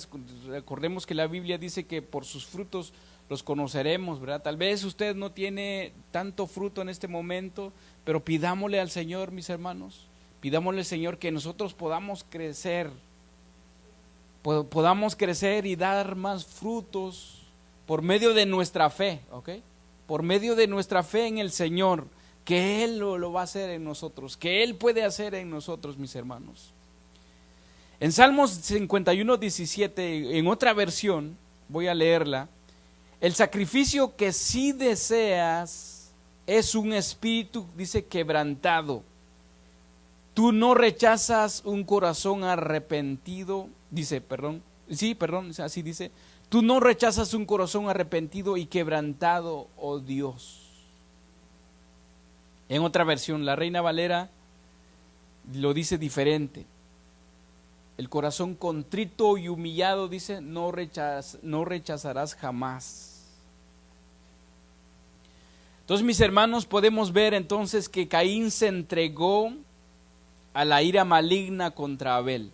Recordemos que la Biblia dice que por sus frutos los conoceremos, ¿verdad? Tal vez usted no tiene tanto fruto en este momento, pero pidámosle al Señor, mis hermanos, pidámosle al Señor que nosotros podamos crecer y dar más frutos por medio de nuestra fe, ¿ok? Por medio de nuestra fe en el Señor, que Él lo va a hacer en nosotros, que Él puede hacer en nosotros, mis hermanos. En Salmos 51:17, en otra versión, voy a leerla: el sacrificio que sí deseas es un espíritu, dice, quebrantado. Tú no rechazas un corazón arrepentido, así dice. Tú no rechazas un corazón arrepentido y quebrantado, oh Dios. En otra versión, la Reina Valera lo dice diferente. El corazón contrito y humillado, dice, no rechazarás jamás. Entonces, mis hermanos, podemos ver entonces que Caín se entregó a la ira maligna contra Abel.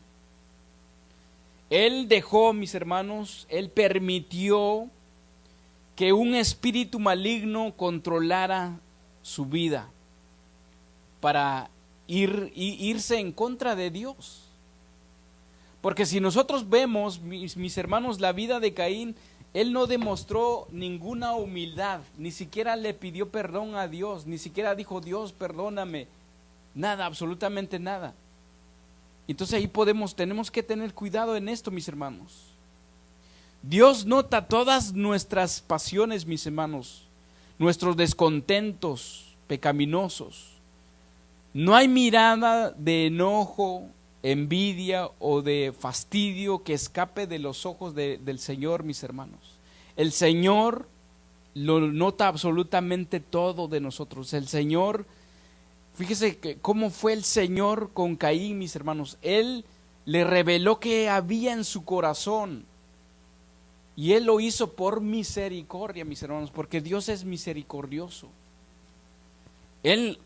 Él dejó, mis hermanos, él permitió que un espíritu maligno controlara su vida para irse en contra de Dios. Porque si nosotros vemos, mis hermanos, la vida de Caín, él no demostró ninguna humildad, ni siquiera le pidió perdón a Dios, ni siquiera dijo: Dios, perdóname. Nada, absolutamente nada. Entonces ahí tenemos que tener cuidado en esto, mis hermanos. Dios nota todas nuestras pasiones, mis hermanos, nuestros descontentos pecaminosos. No hay mirada de enojo, envidia o de fastidio que escape de los ojos del Señor, mis hermanos. El Señor lo nota absolutamente todo de nosotros. El Señor, fíjese cómo fue el Señor con Caín, mis hermanos. Él le reveló qué había en su corazón y Él lo hizo por misericordia, mis hermanos, porque Dios es misericordioso. Él,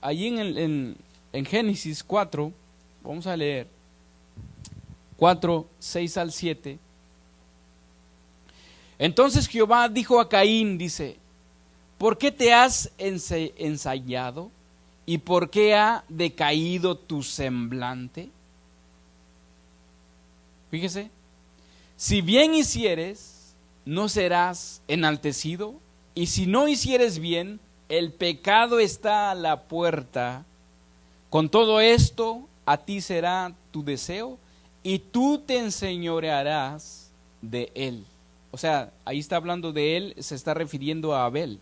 allí en Génesis 4, vamos a leer 4, 6 al 7. Entonces Jehová dijo a Caín, dice: ¿por qué te has ensañado? ¿Y por qué ha decaído tu semblante? Fíjese, si bien hicieres, no serás enaltecido, y si no hicieres bien, el pecado está a la puerta. Con todo esto, a ti será tu deseo, y tú te enseñorearás de él. O sea, ahí está hablando de él, se está refiriendo a Abel.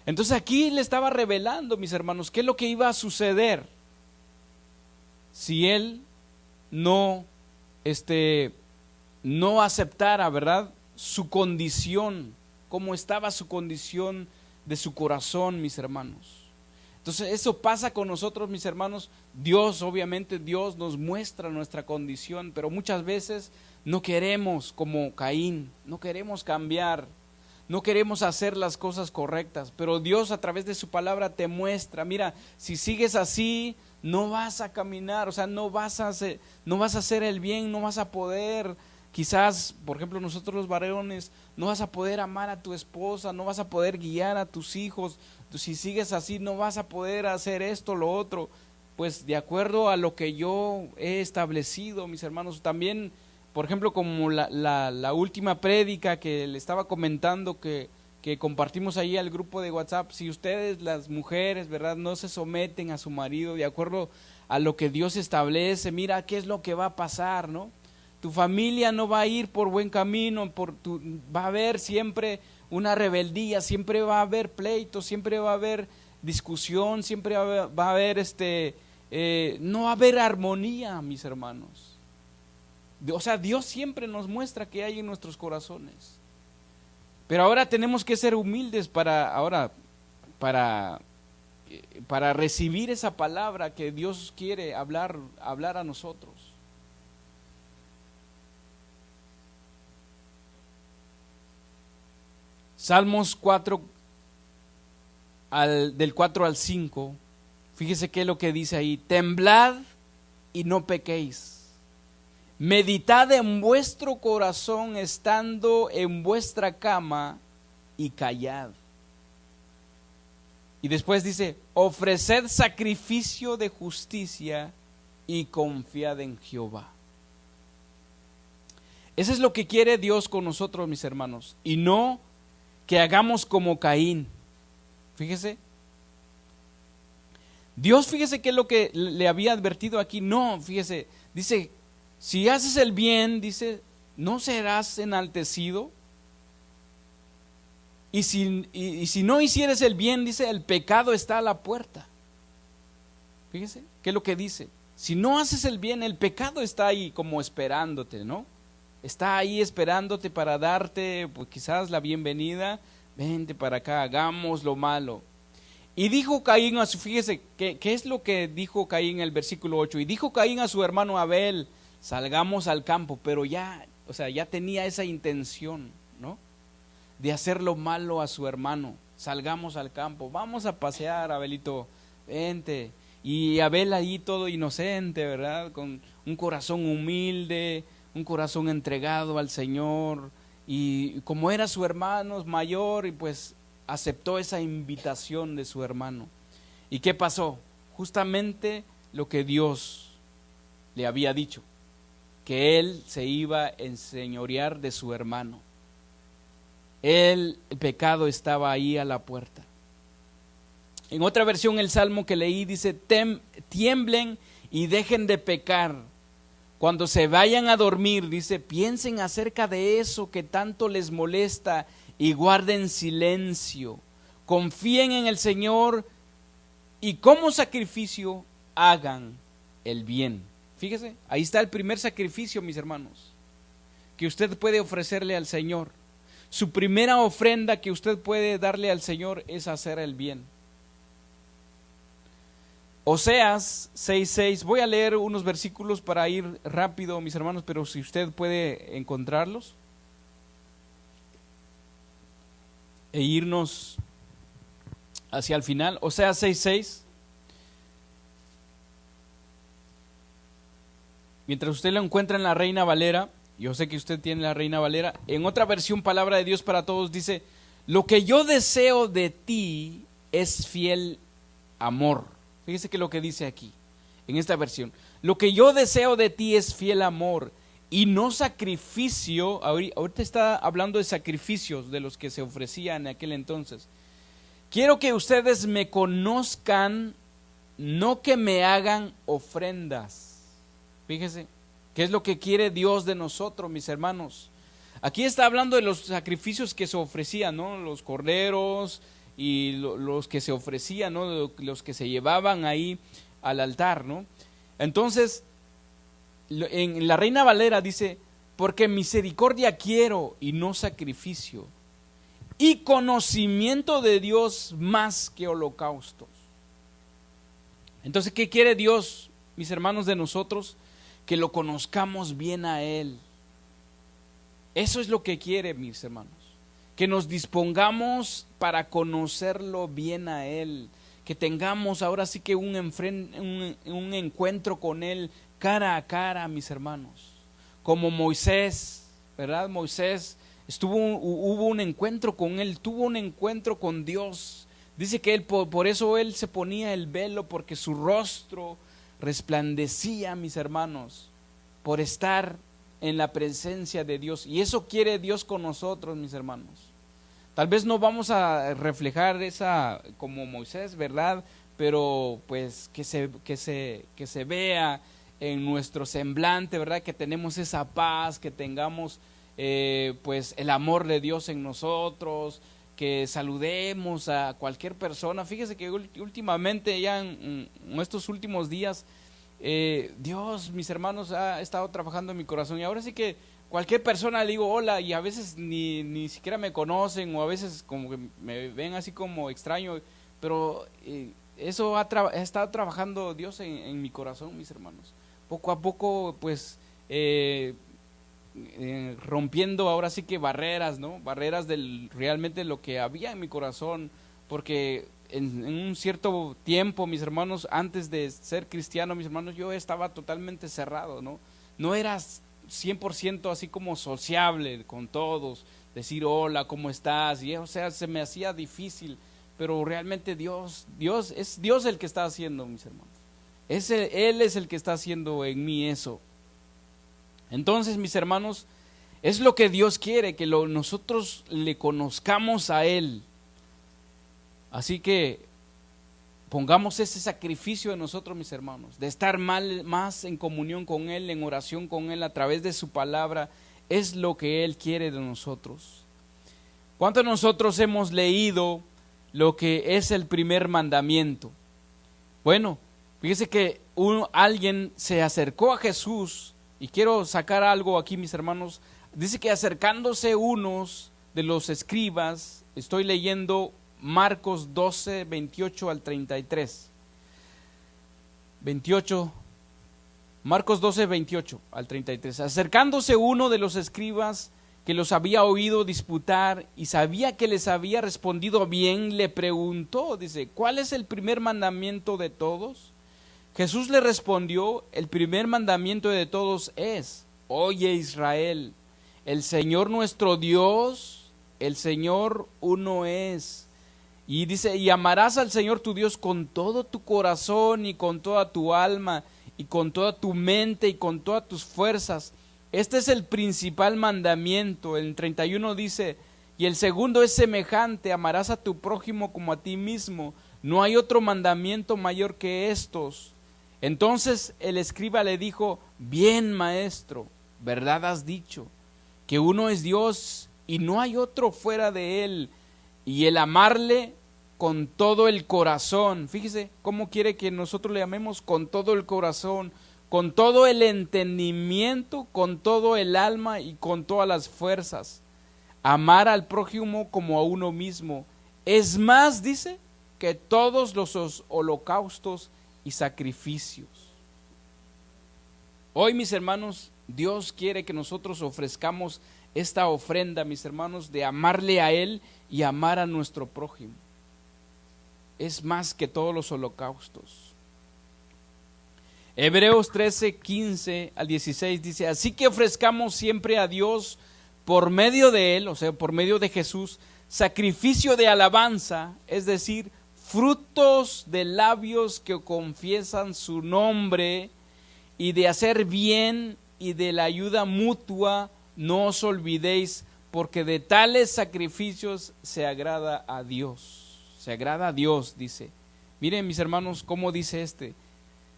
Entonces aquí le estaba revelando, mis hermanos, qué es lo que iba a suceder si él no aceptara, ¿verdad?, su condición, cómo estaba su condición de su corazón, mis hermanos. Entonces eso pasa con nosotros, mis hermanos. Dios, obviamente Dios nos muestra nuestra condición, pero muchas veces no queremos, como Caín, no queremos cambiar, no queremos hacer las cosas correctas, pero Dios a través de su palabra te muestra: mira, si sigues así, no vas a caminar, o sea, no vas a hacer el bien, no vas a poder, quizás, por ejemplo, nosotros los varones, no vas a poder amar a tu esposa, no vas a poder guiar a tus hijos, si sigues así, no vas a poder hacer esto, lo otro, pues de acuerdo a lo que yo he establecido, mis hermanos. También, por ejemplo, como la última prédica que le estaba comentando, que compartimos ahí al grupo de WhatsApp: si ustedes, las mujeres, ¿verdad?, no se someten a su marido de acuerdo a lo que Dios establece, mira qué es lo que va a pasar, ¿no? Tu familia no va a ir por buen camino, va a haber siempre una rebeldía, siempre va a haber pleitos, siempre va a haber discusión, siempre va a haber no va a haber armonía, mis hermanos. O sea, Dios siempre nos muestra qué hay en nuestros corazones. Pero ahora tenemos que ser humildes para recibir esa palabra que Dios quiere hablar a nosotros. Salmos 4, del 4 al 5, fíjese qué es lo que dice ahí: temblad y no pequéis, meditad en vuestro corazón estando en vuestra cama y callad. Y después dice: ofreced sacrificio de justicia y confiad en Jehová. Eso es lo que quiere Dios con nosotros, mis hermanos, y no que hagamos como Caín. Fíjese, Dios, fíjese qué es lo que le había advertido aquí. No, fíjese, dice: si haces el bien, dice, no serás enaltecido. Y si no hicieres el bien, dice, el pecado está a la puerta. Fíjese, ¿qué es lo que dice? Si no haces el bien, el pecado está ahí como esperándote, ¿no? Está ahí esperándote para darte, pues quizás la bienvenida. Vente para acá, hagamos lo malo. Y dijo Caín a su, fíjese, ¿qué es lo que dijo Caín en el versículo 8? Y dijo Caín a su hermano Abel: salgamos al campo. Pero ya, o sea, ya tenía esa intención, ¿no? De hacer lo malo a su hermano. Salgamos al campo, vamos a pasear, Abelito, vente. Y Abel ahí todo inocente, ¿verdad? Con un corazón humilde, un corazón entregado al Señor. Y como era su hermano mayor, y pues aceptó esa invitación de su hermano. ¿Y qué pasó? Justamente lo que Dios le había dicho, que él se iba a enseñorear de su hermano. El pecado estaba ahí a la puerta. En otra versión, el salmo que leí dice: tiemblen y dejen de pecar. Cuando se vayan a dormir, dice, piensen acerca de eso que tanto les molesta y guarden silencio. Confíen en el Señor y como sacrificio hagan el bien. Fíjese, ahí está el primer sacrificio, mis hermanos, que usted puede ofrecerle al Señor. Su primera ofrenda que usted puede darle al Señor es hacer el bien. Oseas 6:6, voy a leer unos versículos para ir rápido, mis hermanos, pero si usted puede encontrarlos e irnos hacia el final. Oseas 6:6. Mientras usted lo encuentra en la Reina Valera, yo sé que usted tiene la Reina Valera, en otra versión, Palabra de Dios para Todos, dice: lo que yo deseo de ti es fiel amor. Fíjese que lo que dice aquí, en esta versión: lo que yo deseo de ti es fiel amor y no sacrificio. Ahorita está hablando de sacrificios de los que se ofrecían en aquel entonces. Quiero que ustedes me conozcan, no que me hagan ofrendas. Fíjese, ¿qué es lo que quiere Dios de nosotros, mis hermanos? Aquí está hablando de los sacrificios que se ofrecían, ¿no? Los corderos y los que se ofrecían, ¿no? Los que se llevaban ahí al altar, ¿no? Entonces, en la Reina Valera dice: porque misericordia quiero y no sacrificio, y conocimiento de Dios más que holocaustos. Entonces, ¿qué quiere Dios, mis hermanos, de nosotros? Que lo conozcamos bien a Él. Eso es lo que quiere, mis hermanos, que nos dispongamos para conocerlo bien a Él, que tengamos ahora sí que un encuentro con Él cara a cara, mis hermanos, como Moisés, ¿verdad? Moisés hubo un encuentro con Él, tuvo un encuentro con Dios. Dice que él, por eso él se ponía el velo, porque su rostro resplandecía, mis hermanos, por estar en la presencia de Dios. Y eso quiere Dios con nosotros, mis hermanos. Tal vez no vamos a reflejar esa como Moisés, ¿verdad? Pero pues que se vea en nuestro semblante, ¿verdad? Que tenemos esa paz, que tengamos pues el amor de Dios en nosotros, que saludemos a cualquier persona. Fíjese que últimamente, ya en estos últimos días, Dios, mis hermanos, ha estado trabajando en mi corazón, y ahora sí que cualquier persona le digo hola, y a veces ni siquiera me conocen, o a veces como que me ven así como extraño, pero eso ha estado trabajando Dios en mi corazón, mis hermanos. Poco a poco, pues rompiendo ahora sí que barreras, ¿no? Barreras del realmente lo que había en mi corazón, porque en un cierto tiempo, mis hermanos, antes de ser cristiano, mis hermanos, yo estaba totalmente cerrado, ¿no? No era 100% así como sociable con todos, decir hola, ¿cómo estás? Y o sea, se me hacía difícil, pero realmente Dios es Dios el que está haciendo, mis hermanos. Él es el que está haciendo en mí eso. Entonces, mis hermanos, es lo que Dios quiere, que nosotros le conozcamos a Él. Así que pongamos ese sacrificio de nosotros, mis hermanos, de estar más en comunión con Él, en oración con Él, a través de su palabra, es lo que Él quiere de nosotros. ¿Cuántos de nosotros hemos leído lo que es el primer mandamiento? Bueno, fíjese que alguien se acercó a Jesús, y quiero sacar algo aquí, mis hermanos. Dice que acercándose unos de los escribas, estoy leyendo Marcos 12, 28 al 33. 28, Marcos 12, 28 al 33. Acercándose uno de los escribas que los había oído disputar y sabía que les había respondido bien, le preguntó, dice, ¿cuál es el primer mandamiento de todos? Jesús le respondió, el primer mandamiento de todos es, oye Israel, el Señor nuestro Dios, el Señor uno es. Y dice, y amarás al Señor tu Dios con todo tu corazón y con toda tu alma y con toda tu mente y con todas tus fuerzas. Este es el principal mandamiento. El 31 dice, y el segundo es semejante, amarás a tu prójimo como a ti mismo. No hay otro mandamiento mayor que estos. Entonces el escriba le dijo, bien maestro, verdad has dicho, que uno es Dios y no hay otro fuera de él, y el amarle con todo el corazón. Fíjese cómo quiere que nosotros le amemos con todo el corazón, con todo el entendimiento, con todo el alma y con todas las fuerzas. Amar al prójimo como a uno mismo. Es más, dice, que todos los holocaustos y sacrificios. Hoy, mis hermanos, Dios quiere que nosotros ofrezcamos esta ofrenda, mis hermanos, de amarle a Él y amar a nuestro prójimo. Es más que todos los holocaustos. Hebreos 13, 15 al 16 dice, así que ofrezcamos siempre a Dios por medio de Él, o sea, por medio de Jesús, sacrificio de alabanza, es decir, frutos de labios que confiesan su nombre, y de hacer bien y de la ayuda mutua no os olvidéis, porque de tales sacrificios se agrada a Dios. Se agrada a Dios, dice. Miren, mis hermanos, cómo dice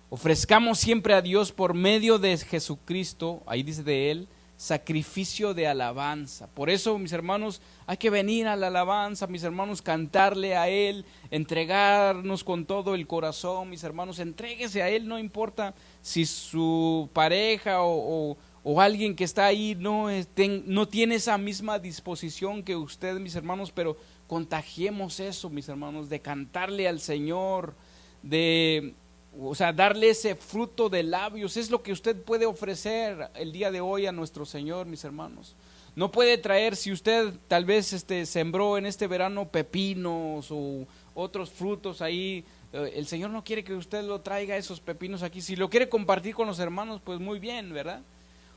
ofrezcamos siempre a Dios por medio de Jesucristo, ahí dice de Él, sacrificio de alabanza. Por eso, mis hermanos, hay que venir a la alabanza, mis hermanos, cantarle a Él, entregarnos con todo el corazón, mis hermanos, entréguese a Él, no importa si su pareja o alguien que está ahí no tiene esa misma disposición que usted, mis hermanos, pero contagiemos eso, mis hermanos, de cantarle al Señor, darle ese fruto de labios. Es lo que usted puede ofrecer el día de hoy a nuestro Señor, mis hermanos. No puede traer, si usted tal vez sembró en este verano pepinos o otros frutos ahí, el Señor no quiere que usted lo traiga esos pepinos aquí. Si lo quiere compartir con los hermanos, pues muy bien, ¿verdad?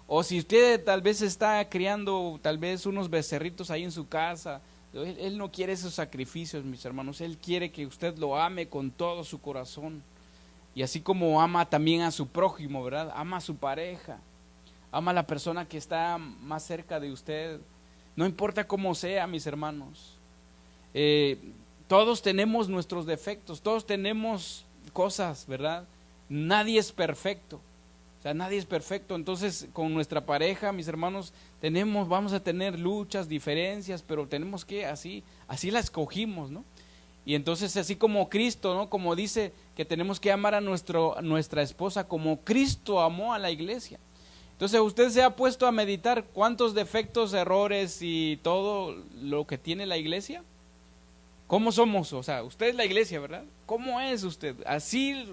O si usted tal vez está criando tal vez unos becerritos ahí en su casa, Él no quiere esos sacrificios, mis hermanos. Él quiere que usted lo ame con todo su corazón. Y así como ama también a su prójimo, ¿verdad? Ama a su pareja, ama a la persona que está más cerca de usted. No importa cómo sea, mis hermanos. Todos tenemos nuestros defectos, todos tenemos cosas, ¿verdad? Nadie es perfecto. O sea, nadie es perfecto. Entonces, con nuestra pareja, mis hermanos, vamos a tener luchas, diferencias, pero tenemos que así la escogimos, ¿no? Y entonces, así como Cristo, ¿no? Como dice que tenemos que amar a nuestra esposa como Cristo amó a la iglesia. Entonces, usted se ha puesto a meditar cuántos defectos, errores y todo lo que tiene la iglesia. ¿Cómo somos? O sea, usted es la iglesia, ¿verdad? ¿Cómo es usted? Así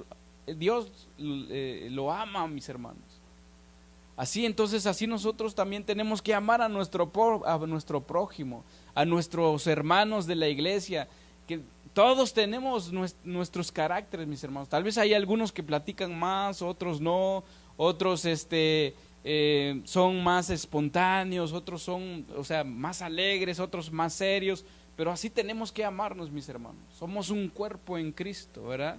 Dios lo ama, mis hermanos. Así entonces, así nosotros también tenemos que amar a nuestro prójimo, a nuestros hermanos de la iglesia, que todos tenemos nuestros caracteres, mis hermanos. Tal vez hay algunos que platican más, otros no, otros son más espontáneos, otros son, más alegres, otros más serios, pero así tenemos que amarnos, mis hermanos. Somos un cuerpo en Cristo, ¿verdad?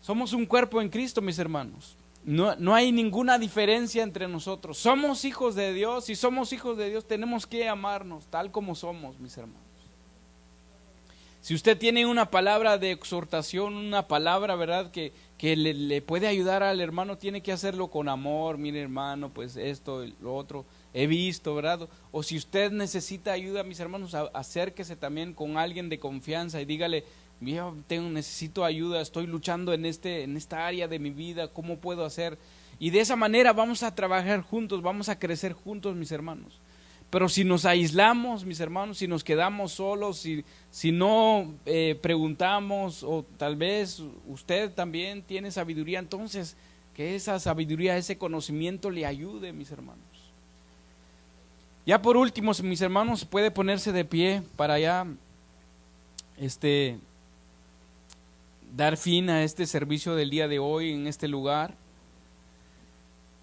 Somos un cuerpo en Cristo, mis hermanos. No hay ninguna diferencia entre nosotros. Somos hijos de Dios, y somos hijos de Dios, tenemos que amarnos tal como somos, mis hermanos. Si usted tiene una palabra de exhortación, una palabra, ¿verdad?, que le puede ayudar al hermano, tiene que hacerlo con amor. Mire, hermano, pues esto, lo otro, he visto, ¿verdad? O si usted necesita ayuda, mis hermanos, acérquese también con alguien de confianza y dígale: yo necesito ayuda, estoy luchando en esta área de mi vida, ¿cómo puedo hacer? Y de esa manera vamos a trabajar juntos, vamos a crecer juntos, mis hermanos. Pero si nos aislamos, mis hermanos, si nos quedamos solos, si no preguntamos, o tal vez usted también tiene sabiduría, entonces que esa sabiduría, ese conocimiento le ayude, mis hermanos. Ya por último, mis hermanos, puede ponerse de pie para ya dar fin a este servicio del día de hoy en este lugar.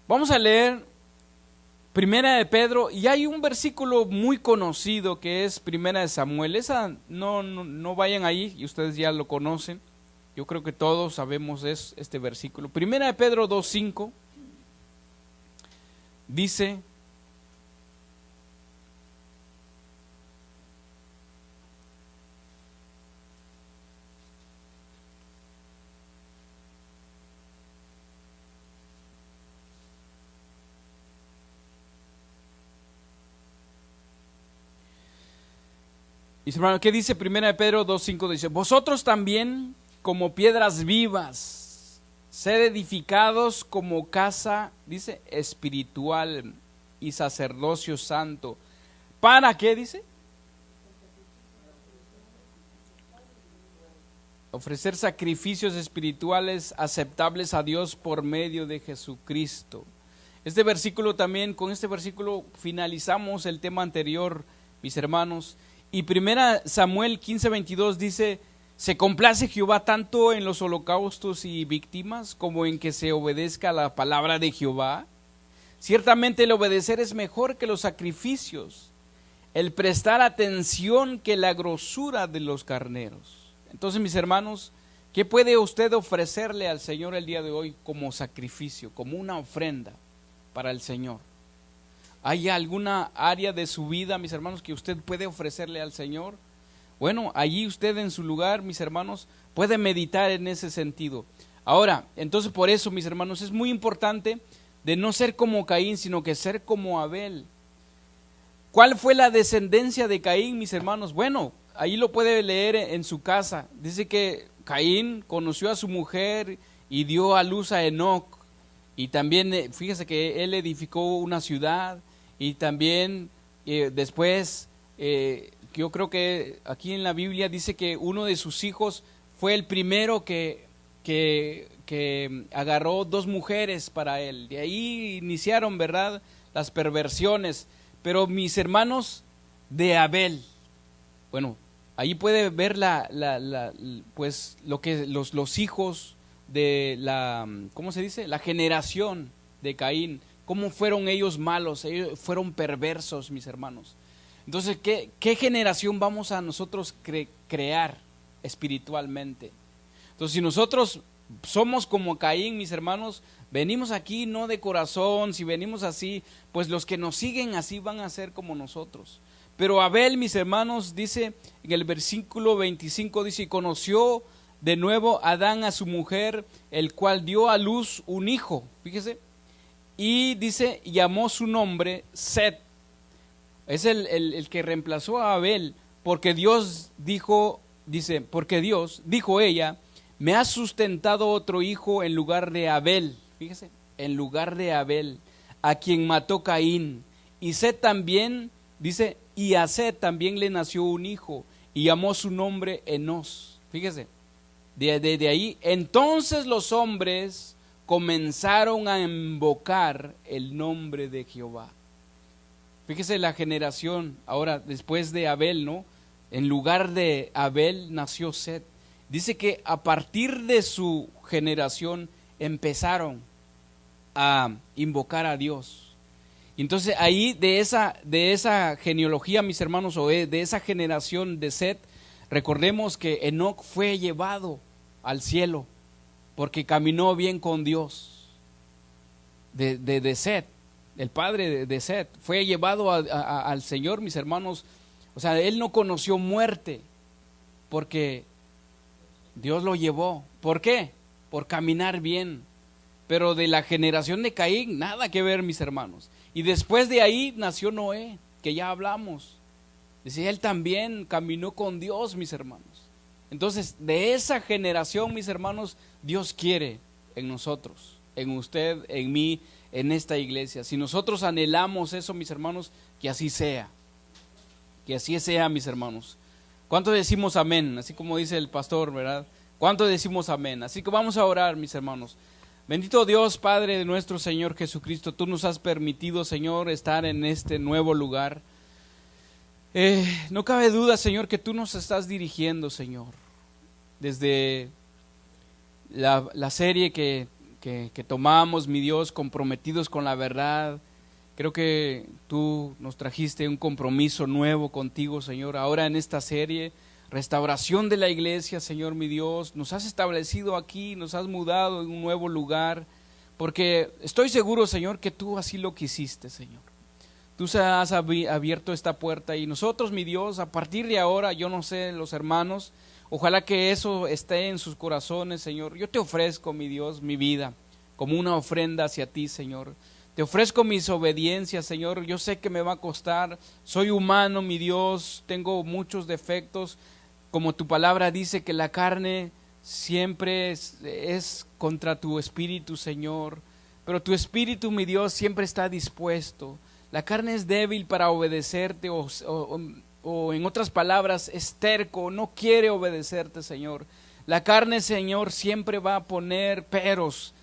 Vamos a leer Primera de Pedro, y hay un versículo muy conocido que es Primera de Samuel. Esa no vayan ahí, y ustedes ya lo conocen. Yo creo que todos sabemos este versículo. Primera de Pedro 2:5 dice: ¿qué dice Primera de Pedro 2:5? Dice: vosotros también, como piedras vivas, sed edificados como casa, dice, espiritual y sacerdocio santo. ¿Para qué, dice? Ofrecer sacrificios espirituales aceptables a Dios por medio de Jesucristo. Este versículo también, con este versículo finalizamos el tema anterior, mis hermanos. Y Primera Samuel 15:22 dice: se complace Jehová tanto en los holocaustos y víctimas como en que se obedezca a la palabra de Jehová. Ciertamente el obedecer es mejor que los sacrificios, el prestar atención que la grosura de los carneros. Entonces, mis hermanos, ¿qué puede usted ofrecerle al Señor el día de hoy como sacrificio, como una ofrenda para el Señor? ¿Hay alguna área de su vida, mis hermanos, que usted puede ofrecerle al Señor? Bueno, allí usted en su lugar, mis hermanos, puede meditar en ese sentido. Ahora, entonces por eso, mis hermanos, es muy importante de no ser como Caín, sino que ser como Abel. ¿Cuál fue la descendencia de Caín, mis hermanos? Bueno, ahí lo puede leer en su casa. Dice que Caín conoció a su mujer y dio a luz a Enoc. Y también, fíjese que él edificó una ciudad. Y también después, yo creo que aquí en la Biblia dice que uno de sus hijos fue el primero que agarró 2 mujeres para él. De ahí iniciaron, ¿verdad?, las perversiones. Pero mis hermanos, de Abel, bueno, ahí puede ver pues lo que los hijos de la, ¿cómo se dice?, la generación de Caín. ¿Cómo fueron ellos malos? Ellos fueron perversos, mis hermanos. Entonces, ¿qué generación vamos a nosotros crear espiritualmente? Entonces, si nosotros somos como Caín, mis hermanos, venimos aquí no de corazón, si venimos así, pues los que nos siguen así van a ser como nosotros. Pero Abel, mis hermanos, dice en el versículo 25, dice: y conoció de nuevo Adán a su mujer, el cual dio a luz un hijo. Fíjese. Y dice, llamó su nombre Set. Es el que reemplazó a Abel, porque Dios dijo, ella, me ha sustentado otro hijo en lugar de Abel. Fíjese, en lugar de Abel, a quien mató Caín. Y Set también, dice, y a Set también le nació un hijo, y llamó su nombre Enos. Fíjese, de ahí, entonces los hombres comenzaron a invocar el nombre de Jehová. Fíjese la generación, ahora después de Abel, ¿no? En lugar de Abel nació Set. Dice que a partir de su generación empezaron a invocar a Dios. Y entonces ahí de esa genealogía, mis hermanos, o de esa generación de Set, recordemos que Enoc fue llevado al cielo porque caminó bien con Dios. De Set, el padre de Set, fue llevado al Señor, mis hermanos. O sea, él no conoció muerte porque Dios lo llevó. ¿Por qué? Por caminar bien. Pero de la generación de Caín, nada que ver, mis hermanos. Y después de ahí nació Noé, que ya hablamos. Dice, él también caminó con Dios, mis hermanos. Entonces, de esa generación, mis hermanos, Dios quiere en nosotros, en usted, en mí, en esta iglesia. Si nosotros anhelamos eso, mis hermanos, que así sea. Que así sea, mis hermanos. ¿Cuánto decimos amén? Así como dice el pastor, ¿verdad? ¿Cuánto decimos amén? Así que vamos a orar, mis hermanos. Bendito Dios, Padre de nuestro Señor Jesucristo, tú nos has permitido, Señor, estar en este nuevo lugar. No cabe duda, Señor, que tú nos estás dirigiendo, Señor. Desde la serie que tomamos, mi Dios, comprometidos con la verdad. Creo que tú nos trajiste un compromiso nuevo contigo, Señor. Ahora en esta serie, restauración de la iglesia, Señor mi Dios. Nos has establecido aquí, nos has mudado en un nuevo lugar. Porque estoy seguro, Señor, que tú así lo quisiste, Señor. Tú has abierto esta puerta y nosotros, mi Dios, a partir de ahora, yo no sé, los hermanos, ojalá que eso esté en sus corazones, Señor. Yo te ofrezco, mi Dios, mi vida, como una ofrenda hacia ti, Señor. Te ofrezco mis obediencias, Señor. Yo sé que me va a costar. Soy humano, mi Dios. Tengo muchos defectos. Como tu palabra dice que la carne siempre es contra tu espíritu, Señor. Pero tu espíritu, mi Dios, siempre está dispuesto. La carne es débil para obedecerte o en otras palabras, es terco. No quiere obedecerte, Señor. La carne, Señor, siempre va a poner peros.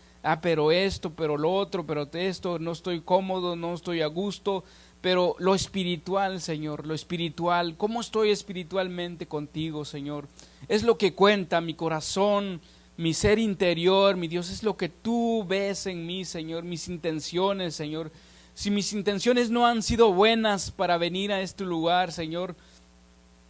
Pero esto, pero lo otro, pero esto, no estoy cómodo, no estoy a gusto, pero lo espiritual, Señor, lo espiritual, ¿cómo estoy espiritualmente contigo, Señor? Es lo que cuenta mi corazón, mi ser interior, mi Dios, es lo que tú ves en mí, Señor, mis intenciones, Señor. Si mis intenciones no han sido buenas para venir a este lugar, Señor,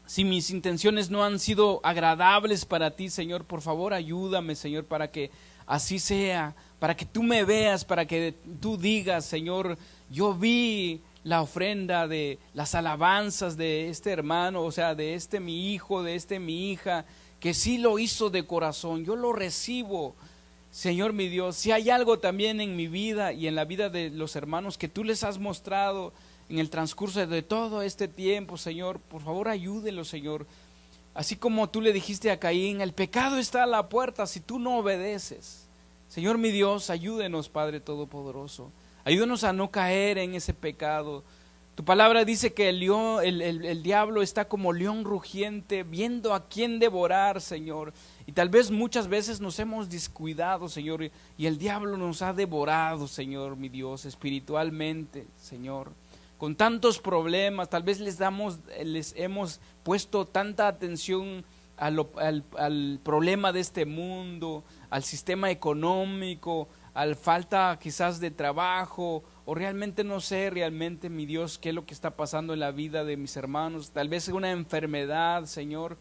si mis intenciones no han sido agradables para ti, Señor, por favor ayúdame, Señor, para que así sea, para que tú me veas, para que tú digas, Señor, yo vi la ofrenda de las alabanzas de este hermano, o sea, de este mi hijo, de este mi hija, que sí lo hizo de corazón, yo lo recibo, Señor mi Dios. Si hay algo también en mi vida y en la vida de los hermanos que tú les has mostrado en el transcurso de todo este tiempo, Señor, por favor ayúdelo, Señor. Así como tú le dijiste a Caín, el pecado está a la puerta si tú no obedeces. Señor mi Dios, ayúdenos, Padre Todopoderoso. Ayúdenos a no caer en ese pecado. Tu palabra dice que el diablo está como león rugiente, viendo a quién devorar, Señor. Y tal vez muchas veces nos hemos descuidado, Señor, y el diablo nos ha devorado, Señor mi Dios, espiritualmente, Señor. Con tantos problemas, tal vez les hemos puesto tanta atención al problema de este mundo, al sistema económico, al falta quizás de trabajo, o realmente no sé realmente, mi Dios, qué es lo que está pasando en la vida de mis hermanos, tal vez una enfermedad, Señor.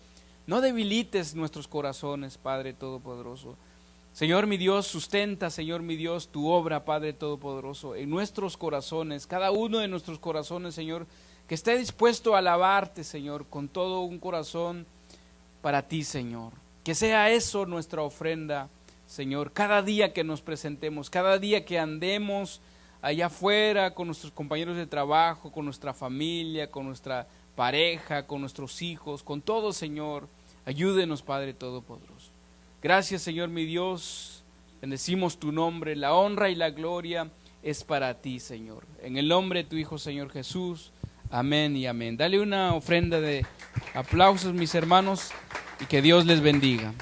No debilites nuestros corazones, Padre Todopoderoso. Señor mi Dios, sustenta, Señor mi Dios, tu obra, Padre Todopoderoso, en nuestros corazones, cada uno de nuestros corazones, Señor, que esté dispuesto a alabarte, Señor, con todo un corazón para ti, Señor. Que sea eso nuestra ofrenda, Señor, cada día que nos presentemos, cada día que andemos allá afuera con nuestros compañeros de trabajo, con nuestra familia, con nuestra pareja, con nuestros hijos, con todo, Señor, ayúdenos, Padre Todopoderoso. Gracias, Señor mi Dios, bendecimos tu nombre, la honra y la gloria es para ti, Señor. En el nombre de tu Hijo, Señor Jesús, amén y amén. Dale una ofrenda de aplausos, mis hermanos, y que Dios les bendiga.